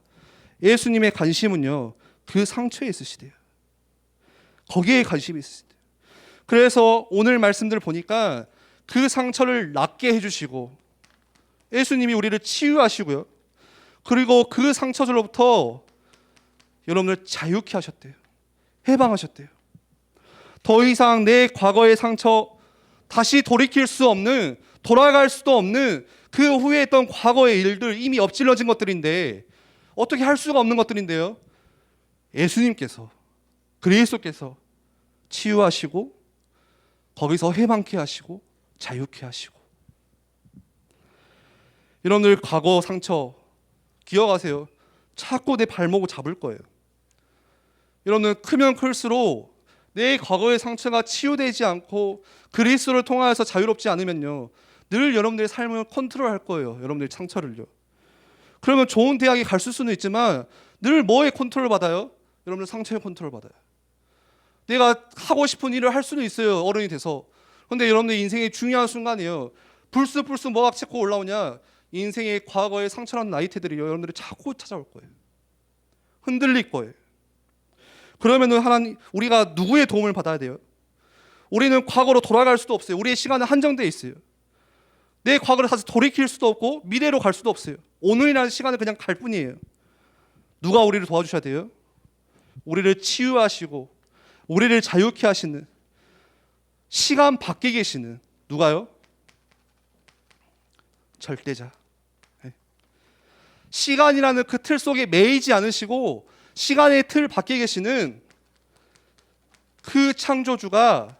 S1: 예수님의 관심은요, 그 상처에 있으시대요. 거기에 관심이 있으시대요. 그래서 오늘 말씀들을 보니까 그 상처를 낫게 해주시고, 예수님이 우리를 치유하시고요, 그리고 그 상처들로부터 여러분을 자유케 하셨대요. 해방하셨대요. 더 이상 내 과거의 상처, 다시 돌이킬 수 없는, 돌아갈 수도 없는 그 후에 했던 과거의 일들, 이미 엎질러진 것들인데, 어떻게 할 수가 없는 것들인데요, 예수님께서, 그리스도께서 치유하시고 거기서 해방케 하시고 자유케 하시고. 여러분들 과거 상처 기억하세요. 자꾸 내 발목을 잡을 거예요. 여러분들 크면 클수록 내 과거의 상처가 치유되지 않고 그리스도를 통하여서 자유롭지 않으면요, 늘 여러분들의 삶을 컨트롤할 거예요. 여러분들의 상처를요. 그러면 좋은 대학에 갈 수는 있지만 늘 뭐에 컨트롤 받아요? 여러분들 상처에 컨트롤 받아요. 내가 하고 싶은 일을 할 수는 있어요, 어른이 돼서. 그런데 여러분들 인생의 중요한 순간이에요. 불쑥불쑥 뭐가 자꾸 올라오냐? 인생의 과거의 상처라는 나이테들이 여러분들을 자꾸 찾아올 거예요. 흔들릴 거예요. 그러면은 하나님, 우리가 누구의 도움을 받아야 돼요? 우리는 과거로 돌아갈 수도 없어요. 우리의 시간은 한정되어 있어요. 내 과거를 다시 돌이킬 수도 없고 미래로 갈 수도 없어요. 오늘이라는 시간을 그냥 갈 뿐이에요. 누가 우리를 도와주셔야 돼요? 우리를 치유하시고 우리를 자유케 하시는, 시간 밖에 계시는, 누가요? 절대자. 시간이라는 그 틀 속에 매이지 않으시고 시간의 틀 밖에 계시는 그 창조주가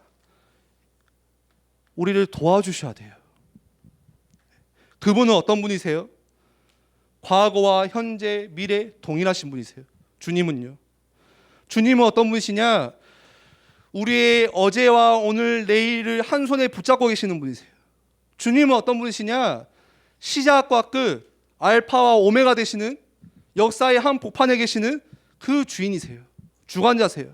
S1: 우리를 도와주셔야 돼요. 그분은 어떤 분이세요? 과거와 현재, 미래 동일하신 분이세요. 주님은요. 주님은 어떤 분이시냐? 우리의 어제와 오늘, 내일을 한 손에 붙잡고 계시는 분이세요. 주님은 어떤 분이시냐? 시작과 끝, 알파와 오메가 되시는, 역사의 한 복판에 계시는 그 주인이세요. 주관자세요.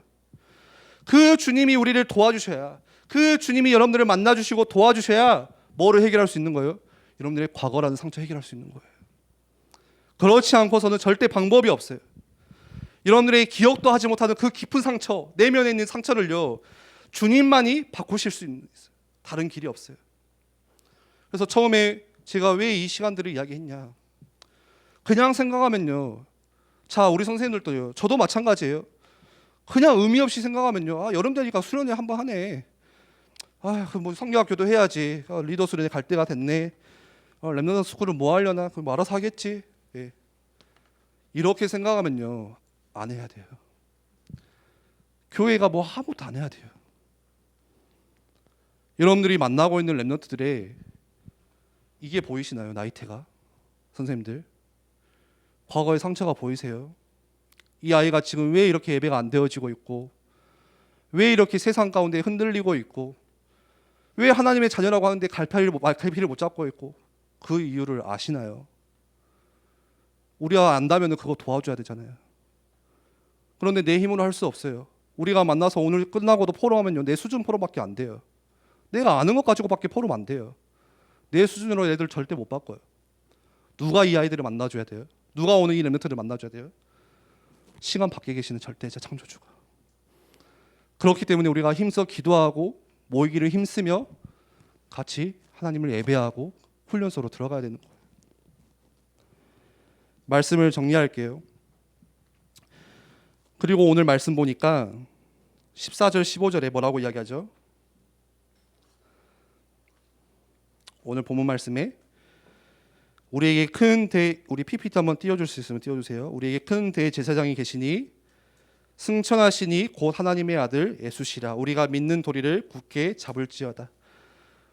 S1: 그 주님이 우리를 도와주셔야, 그 주님이 여러분들을 만나주시고 도와주셔야 뭐를 해결할 수 있는 거예요? 여러분들의 과거라는 상처 해결할 수 있는 거예요. 그렇지 않고서는 절대 방법이 없어요. 여러분들의 기억도 하지 못하는 그 깊은 상처, 내면에 있는 상처를요, 주님만이 바꾸실 수 있는, 다른 길이 없어요. 그래서 처음에 제가 왜 이 시간들을 이야기했냐, 그냥 생각하면요, 자, 우리 선생님들도요, 저도 마찬가지예요. 그냥 의미 없이 생각하면요, 아, 여름 되니까 수련회 한번 하네, 아, 뭐 성경학교도 해야지, 리더 수련회 갈 때가 됐네, 랩넌트 스쿨은 뭐 하려나, 그럼 뭐 알아서 하겠지, 예. 이렇게 생각하면요, 안 해야 돼요. 교회가 뭐 아무것도 안 해야 돼요. 여러분들이 만나고 있는 랩넌트들의 이게 보이시나요? 나이테가? 선생님들, 과거의 상처가 보이세요? 이 아이가 지금 왜 이렇게 예배가 안 되어지고 있고, 왜 이렇게 세상 가운데 흔들리고 있고, 왜 하나님의 자녀라고 하는데 갈피를 못 잡고 있고, 그 이유를 아시나요? 우리가 안다면 그거 도와줘야 되잖아요. 그런데 내 힘으로 할 수 없어요. 우리가 만나서 오늘 끝나고도 포럼하면요, 내 수준 포럼밖에 안 돼요. 내가 아는 것 가지고밖에 포럼 안 돼요. 내 수준으로 애들 절대 못 바꿔요. 누가 이 아이들을 만나줘야 돼요? 누가 오늘 이 렘넌트를 만나줘야 돼요? 시간 밖에 계시는 절대자 창조주가. 그렇기 때문에 우리가 힘써 기도하고 모이기를 힘쓰며 같이 하나님을 예배하고 훈련소로 들어가야 되는 거예요. 말씀을 정리할게요. 그리고 오늘 말씀 보니까 14절 15절에 뭐라고 이야기하죠? 오늘 본문 말씀에 우리에게 큰 우리 PPT 한번 띄워줄 수 있으면 띄워주세요. 우리에게 큰 대제사장이 계시니 승천하시니 곧 하나님의 아들 예수시라. 우리가 믿는 도리를 굳게 잡을지어다.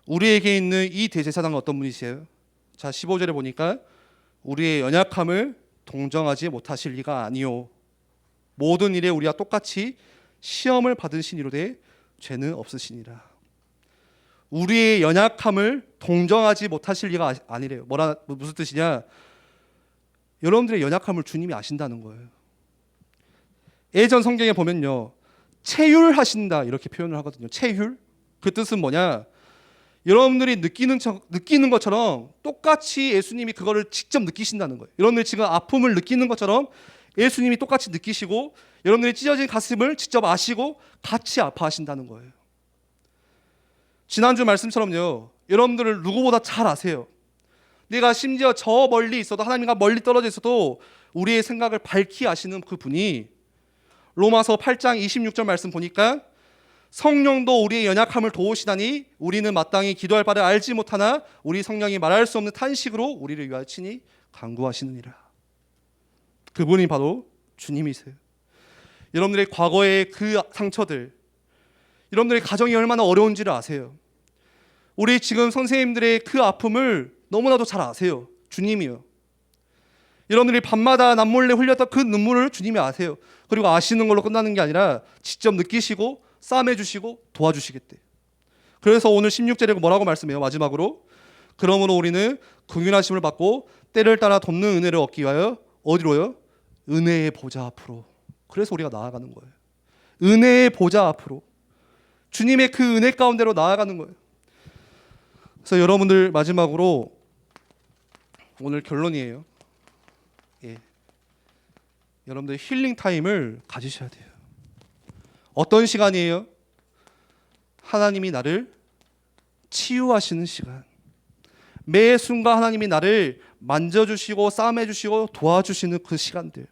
S1: 우리에게 있는 이 대제사장은 어떤 분이세요? 자, 15절에 보니까 우리의 연약함을 동정하지 못하실 리가 아니요 모든 일에 우리와 똑같이 시험을 받으시니로되 죄는 없으시니라. 우리의 연약함을 동정하지 못하실 리가 아니래요. 무슨 뜻이냐? 여러분들의 연약함을 주님이 아신다는 거예요. 예전 성경에 보면요, 체휼하신다 이렇게 표현을 하거든요. 체휼? 그 뜻은 뭐냐? 여러분들이 느끼는 것처럼 똑같이 예수님이 그거를 직접 느끼신다는 거예요. 여러분들이 지금 아픔을 느끼는 것처럼 예수님이 똑같이 느끼시고 여러분들이 찢어진 가슴을 직접 아시고 같이 아파하신다는 거예요. 지난주 말씀처럼요, 여러분들을 누구보다 잘 아세요. 내가 심지어 저 멀리 있어도, 하나님과 멀리 떨어져 있어도 우리의 생각을 밝히 아시는 그 분이 로마서 8장 26절 말씀 보니까 성령도 우리의 연약함을 도우시다니 우리는 마땅히 기도할 바를 알지 못하나 우리 성령이 말할 수 없는 탄식으로 우리를 위하여 친히 간구하시느니라. 그분이 바로 주님이세요. 여러분들의 과거의 그 상처들, 여러분들의 가정이 얼마나 어려운지를 아세요. 우리 지금 선생님들의 그 아픔을 너무나도 잘 아세요. 주님이요. 여러분들이 밤마다 남몰래 흘렸던 그 눈물을 주님이 아세요. 그리고 아시는 걸로 끝나는 게 아니라 직접 느끼시고 싸매주시고 도와주시겠대. 그래서 오늘 16절에 뭐라고 말씀해요? 마지막으로 그러므로 우리는 긍휼하심을 받고 때를 따라 돕는 은혜를 얻기 위하여 어디로요? 은혜의 보좌 앞으로. 그래서 우리가 나아가는 거예요. 은혜의 보좌 앞으로, 주님의 그 은혜 가운데로 나아가는 거예요. 그래서 여러분들 마지막으로 오늘 결론이에요. 여러분들 힐링 타임을 가지셔야 돼요. 어떤 시간이에요? 하나님이 나를 치유하시는 시간. 매 순간 하나님이 나를 만져주시고 싸매주시고 도와주시는 그 시간들.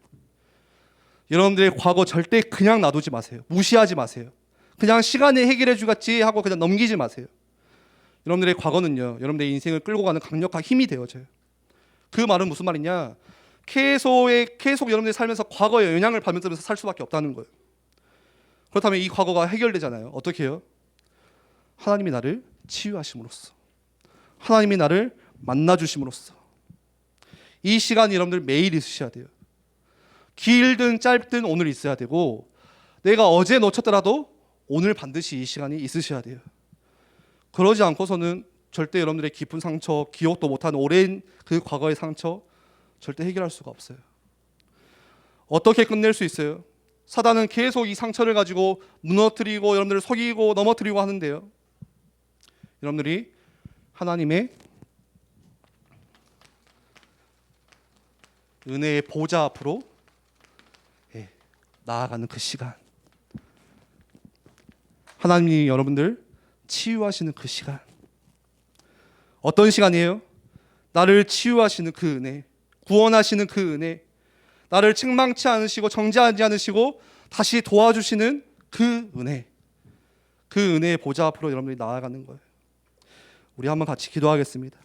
S1: 여러분들의 과거 절대 그냥 놔두지 마세요. 무시하지 마세요. 그냥 시간이 해결해 주겠지 하고 그냥 넘기지 마세요. 여러분들의 과거는요, 여러분들의 인생을 끌고 가는 강력한 힘이 되어져요. 그 말은 무슨 말이냐? 계속 여러분들이 살면서 과거의 영향을 받으면서 살 수밖에 없다는 거예요. 그렇다면 이 과거가 해결되잖아요. 어떻게 해요? 하나님이 나를 치유하심으로써, 하나님이 나를 만나주심으로써. 이 시간 여러분들 매일 있으셔야 돼요. 길든 짧든 오늘 있어야 되고, 내가 어제 놓쳤더라도 오늘 반드시 이 시간이 있으셔야 돼요. 그러지 않고서는 절대 여러분들의 깊은 상처, 기억도 못한 오랜 그 과거의 상처 절대 해결할 수가 없어요. 어떻게 끝낼 수 있어요? 사단은 계속 이 상처를 가지고 무너뜨리고 여러분들을 속이고 넘어뜨리고 하는데요, 여러분들이 하나님의 은혜의 보좌 앞으로 나아가는 그 시간, 하나님이 여러분들 치유하시는 그 시간. 어떤 시간이에요? 나를 치유하시는 그 은혜, 구원하시는 그 은혜, 나를 책망치 않으시고 정죄하지 않으시고 다시 도와주시는 그 은혜, 그 은혜의 보좌 앞으로 여러분들이 나아가는 거예요. 우리 한번 같이 기도하겠습니다.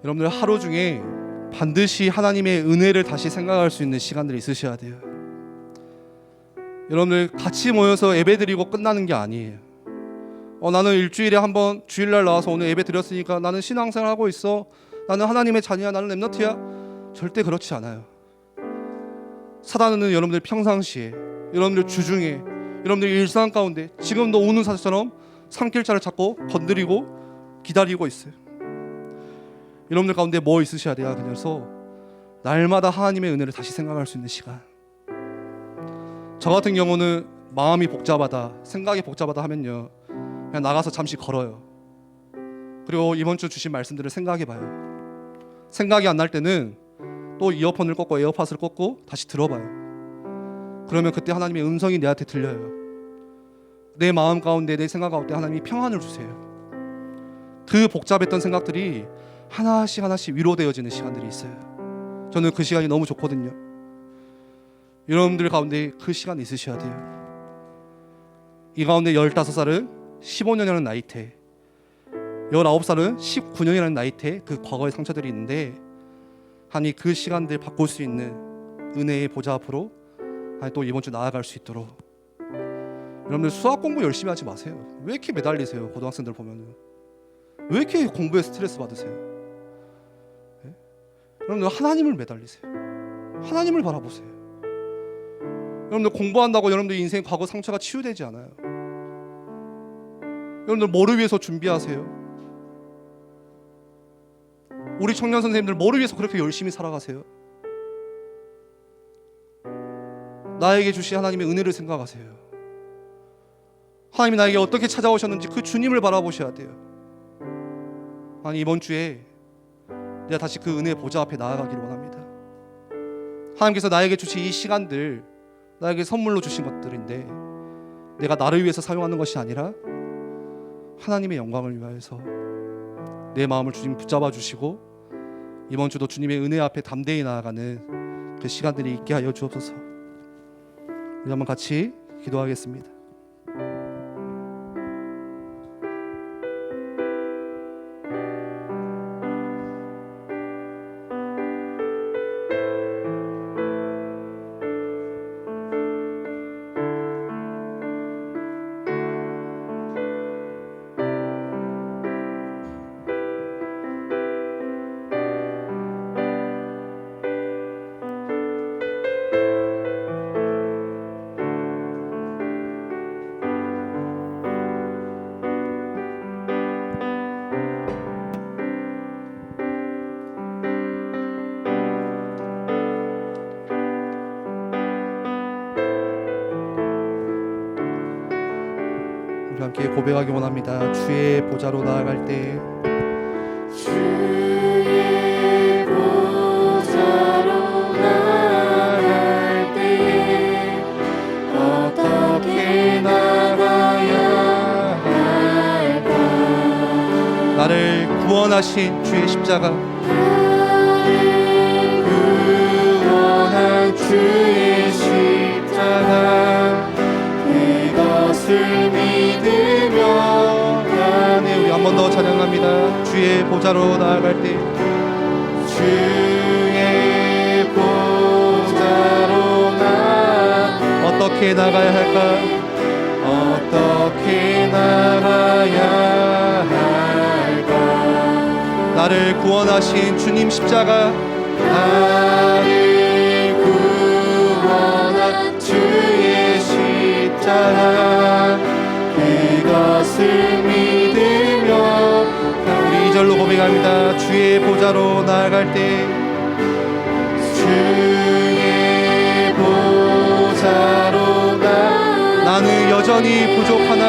S1: 여러분들 하루 중에 반드시 하나님의 은혜를 다시 생각할 수 있는 시간들이 있으셔야 돼요. 여러분들 같이 모여서 예배 드리고 끝나는 게 아니에요. 나는 일주일에 한번 주일날 나와서 오늘 예배 드렸으니까 나는 신앙생활 하고 있어, 나는 하나님의 자녀야, 나는 렘넌트야. 절대 그렇지 않아요. 사단은 여러분들 평상시에, 여러분들 주중에, 여러분들 일상 가운데 지금도 우는 사자처럼 산길자를 잡고 건드리고 기다리고 있어요. 여러분들 가운데 뭐 있으셔야 돼요? 그래서 날마다 하나님의 은혜를 다시 생각할 수 있는 시간. 저 같은 경우는 마음이 복잡하다, 생각이 복잡하다 하면요, 그냥 나가서 잠시 걸어요. 그리고 이번 주 주신 말씀들을 생각해봐요. 생각이 안 날 때는 또 이어폰을 꽂고 에어팟을 꽂고 다시 들어봐요. 그러면 그때 하나님의 음성이 내한테 들려요. 내 마음 가운데, 내 생각 가운데 하나님이 평안을 주세요. 그 복잡했던 생각들이 하나씩 하나씩 위로되어지는 시간들이 있어요. 저는 그 시간이 너무 좋거든요. 여러분들 가운데 그 시간 있으셔야 돼요. 이 가운데 15살은 15년이라는 나이테, 19살은 19년이라는 나이테 그 과거의 상처들이 있는데, 하나님 그 시간들 바꿀 수 있는 은혜의 보좌 앞으로 또 이번 주 나아갈 수 있도록. 여러분들 수학 공부 열심히 하지 마세요. 왜 이렇게 매달리세요? 고등학생들 보면은 왜 이렇게 공부에 스트레스 받으세요? 여러분들 하나님을 매달리세요. 하나님을 바라보세요. 여러분들 공부한다고 여러분들 인생 과거 상처가 치유되지 않아요. 여러분들 뭐를 위해서 준비하세요? 우리 청년 선생님들 뭐를 위해서 그렇게 열심히 살아가세요? 나에게 주신 하나님의 은혜를 생각하세요. 하나님이 나에게 어떻게 찾아오셨는지 그 주님을 바라보셔야 돼요. 아니, 이번 주에 내가 다시 그 은혜의 보좌 앞에 나아가기를 원합니다. 하나님께서 나에게 주신 이 시간들, 나에게 선물로 주신 것들인데 내가 나를 위해서 사용하는 것이 아니라 하나님의 영광을 위하여서 내 마음을 주님 붙잡아 주시고 이번 주도 주님의 은혜 앞에 담대히 나아가는 그 시간들이 있게 하여 주옵소서. 우리 한번 같이 기도하겠습니다. 함께 고백하기 원합니다. 주의 보좌로 나아갈 때,
S2: 주의 보좌로 나아갈 때 어떻게 나가야 할까?
S1: 나를 구원하신 주의 십자가,
S2: 나를 구원한 주의 십자가, 그것을 믿으며 가네.
S1: 우리 한 번 더 찬양합니다. 주의 보좌로 나아갈 때,
S2: 주의 보좌로
S1: 어떻게 나가야 할까?
S2: 어떻게 나가야 할까?
S1: 나를 구원하신 주님 십자가,
S2: 나를 구원한 주의 십자가, 그것을 믿으며.
S1: 우리 2절로 고백합니다. 주의 보좌로 나아갈 때,
S2: 주의 보좌로
S1: 나는 여전히 부족하나,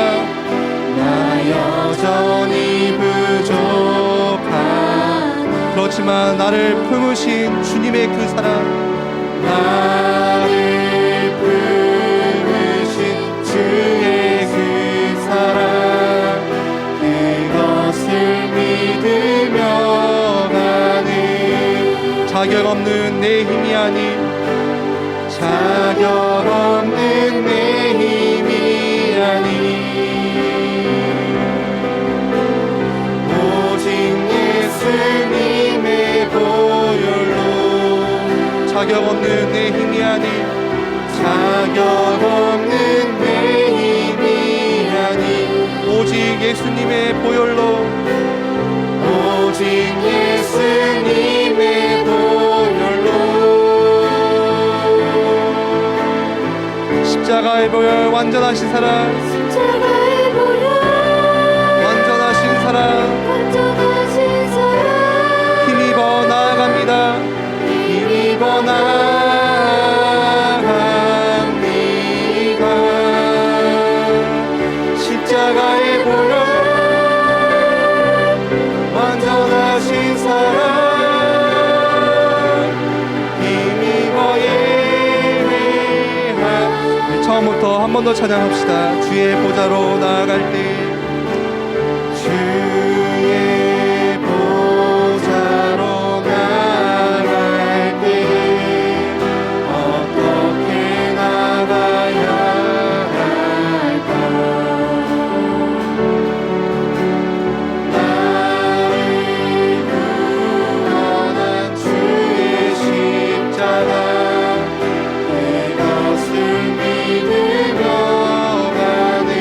S2: 나 여전히 부족하나,
S1: 그렇지만 나를 품으신 주님의 그 사랑,
S2: 나를 품으신 주의 그 사랑, 그것을 믿으며 가는.
S1: 자격 없는 내 힘이 아닌,
S2: 자격 없는 내 힘이 아닌, 오직 예수님의 보혈로.
S1: 자격 없는 내 힘이 아닌,
S2: 자격 없는 내 힘이 아닌,
S1: 오직 예수님의 보혈로,
S2: 오직 예수님의 보혈로.
S1: 십자가의 보혈, 완전하신 사랑,
S2: 십자가의 보혈,
S1: 완전하신 사랑,
S2: 완전하신 사랑,
S1: 힘입어 나아갑니다.
S2: 힘입어 나아갑니다. 십자가의 보혈, 완전하신 사랑, 힘입어 예배한.
S1: 처음부터 한 번 더 찬양합시다. 주의 보좌로 나아갈 때,
S2: 주의 보좌로 나아갈 때 어떻게 나가야 할까? 나를 구원한 주의 십자가, 그것을 믿으며 가는.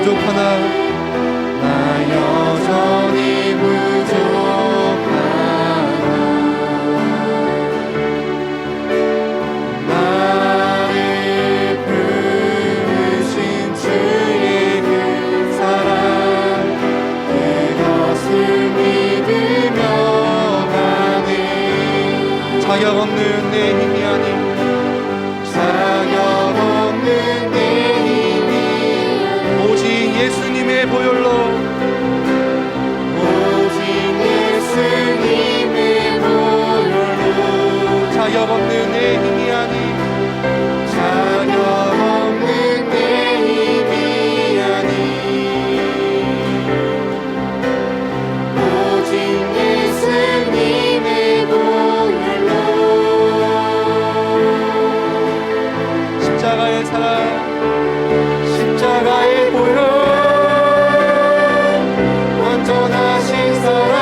S1: 부족하나
S2: 나 여전히 부족하나 나를 부르신 주의 그 사랑 그것을 믿으며 가네
S1: 자격 없는 내 힘이 아닌
S2: 자격 없는 내 힘이
S1: 오직 예수님의 보혈로
S2: 오직 예수님의 보혈로
S1: 자격 없는 내 힘이 아닌
S2: 자격 없는 내 힘이 아닌 오직 예수님의 보혈로
S1: 십자가의 사랑
S2: 십자가의 보혈 완전하신 사랑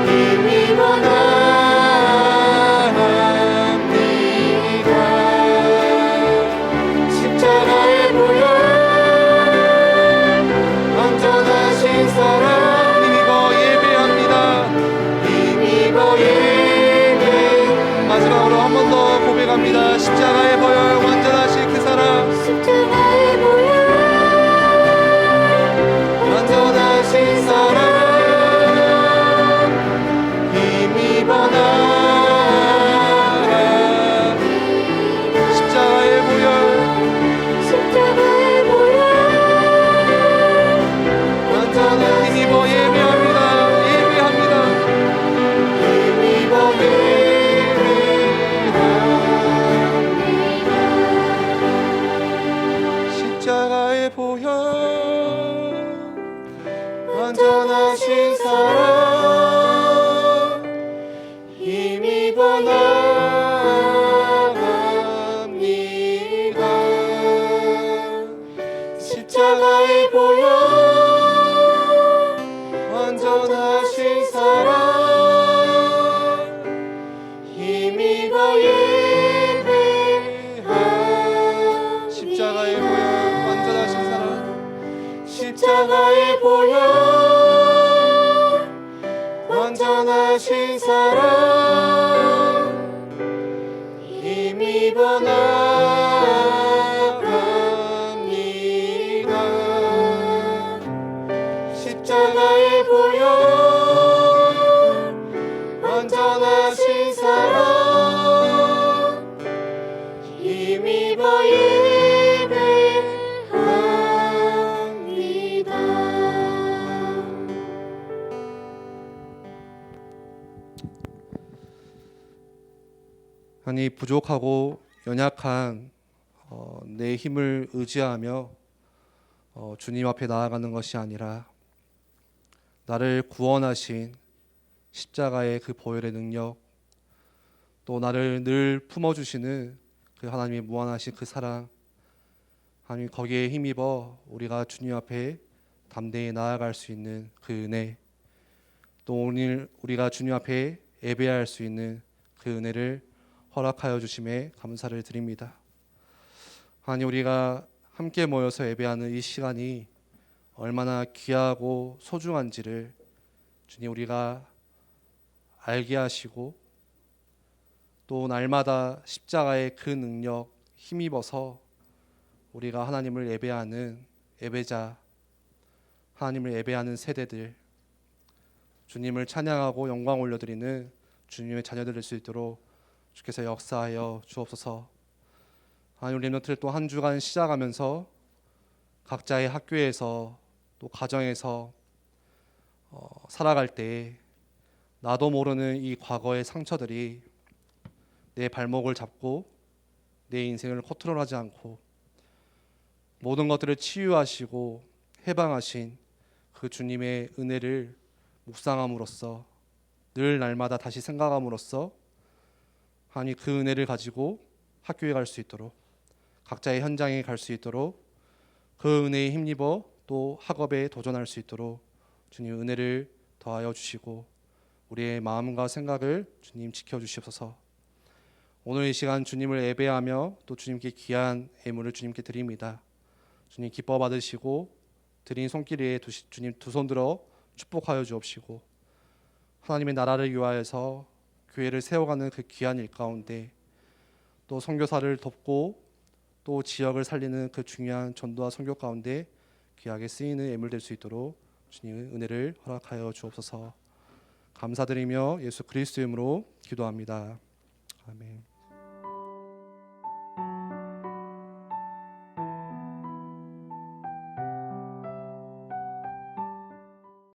S2: 힘입어 나갑니다 십자가의 보혈 완전하신 사랑
S1: 힘입어 예배합니다.
S2: 힘입어 예배
S1: 마지막으로 한 번 더 고백합니다. 십자가의 보혈 완전하신 그 사랑
S2: 십자가의 보혈 완전하신 사랑 힘입어 나가
S1: 십자가의 보혈
S2: 십자가의 보혈 완전하신
S1: 힘입어 예배합니다. 예배합니다.
S2: 힘입어 예배합니다
S1: 십자가의 보혈
S2: 완전하신 사랑 힘입어 나갑니다 십자가의 보혈 완전하신 사랑 힘입어 예배합니다
S1: 십자가의 보혈 완전하신 사랑
S2: 십자가의 보혈 완전하신 사랑 힘입어 나갑니다 십자가의 보혈 완전하신 사랑 힘입어 예배합니다
S1: 아니 부족하고 연약한 내 힘을 의지하며 주님 앞에 나아가는 것이 아니라 나를 구원하신 십자가의 그 보혈의 능력 또 나를 늘 품어주시는 그 하나님의 무한하신 그 사랑 하나님 거기에 힘입어 우리가 주님 앞에 담대히 나아갈 수 있는 그 은혜 또 오늘 우리가 주님 앞에 예배할 수 있는 그 은혜를 허락하여 주심에 감사를 드립니다. 하나님 우리가 함께 모여서 예배하는 이 시간이 얼마나 귀하고 소중한지를 주님 우리가 알게 하시고 또 날마다 십자가의 그 능력 힘입어서 우리가 하나님을 예배하는 예배자 하나님을 예배하는 세대들 주님을 찬양하고 영광 올려드리는 주님의 자녀들 될 수 있도록 주께서 역사하여 주옵소서. 하나님 렘넌트를 또 한 주간 시작하면서 각자의 학교에서 또 가정에서 살아갈 때 나도 모르는 이 과거의 상처들이 내 발목을 잡고 내 인생을 컨트롤하지 않고 모든 것들을 치유하시고 해방하신 그 주님의 은혜를 묵상함으로써 늘 날마다 다시 생각함으로써 하나님 그 은혜를 가지고 학교에 갈 수 있도록 각자의 현장에 갈 수 있도록 그 은혜에 힘입어 또 학업에 도전할 수 있도록 주님 은혜를 더하여 주시고 우리의 마음과 생각을 주님 지켜주시옵소서. 오늘 이 시간 주님을 예배하며 또 주님께 귀한 예물을 주님께 드립니다. 주님 기뻐 받으시고 드린 손길에 주님 두 손 들어 축복하여 주옵시고 하나님의 나라를 위하여서 교회를 세워가는 그 귀한 일 가운데 또 선교사를 돕고 또 지역을 살리는 그 중요한 전도와 선교 가운데 귀하게 쓰이는 예물 될 수 있도록 주님의 은혜를 허락하여 주옵소서. 감사드리며 예수 그리스도 이름으로 기도합니다. 아멘.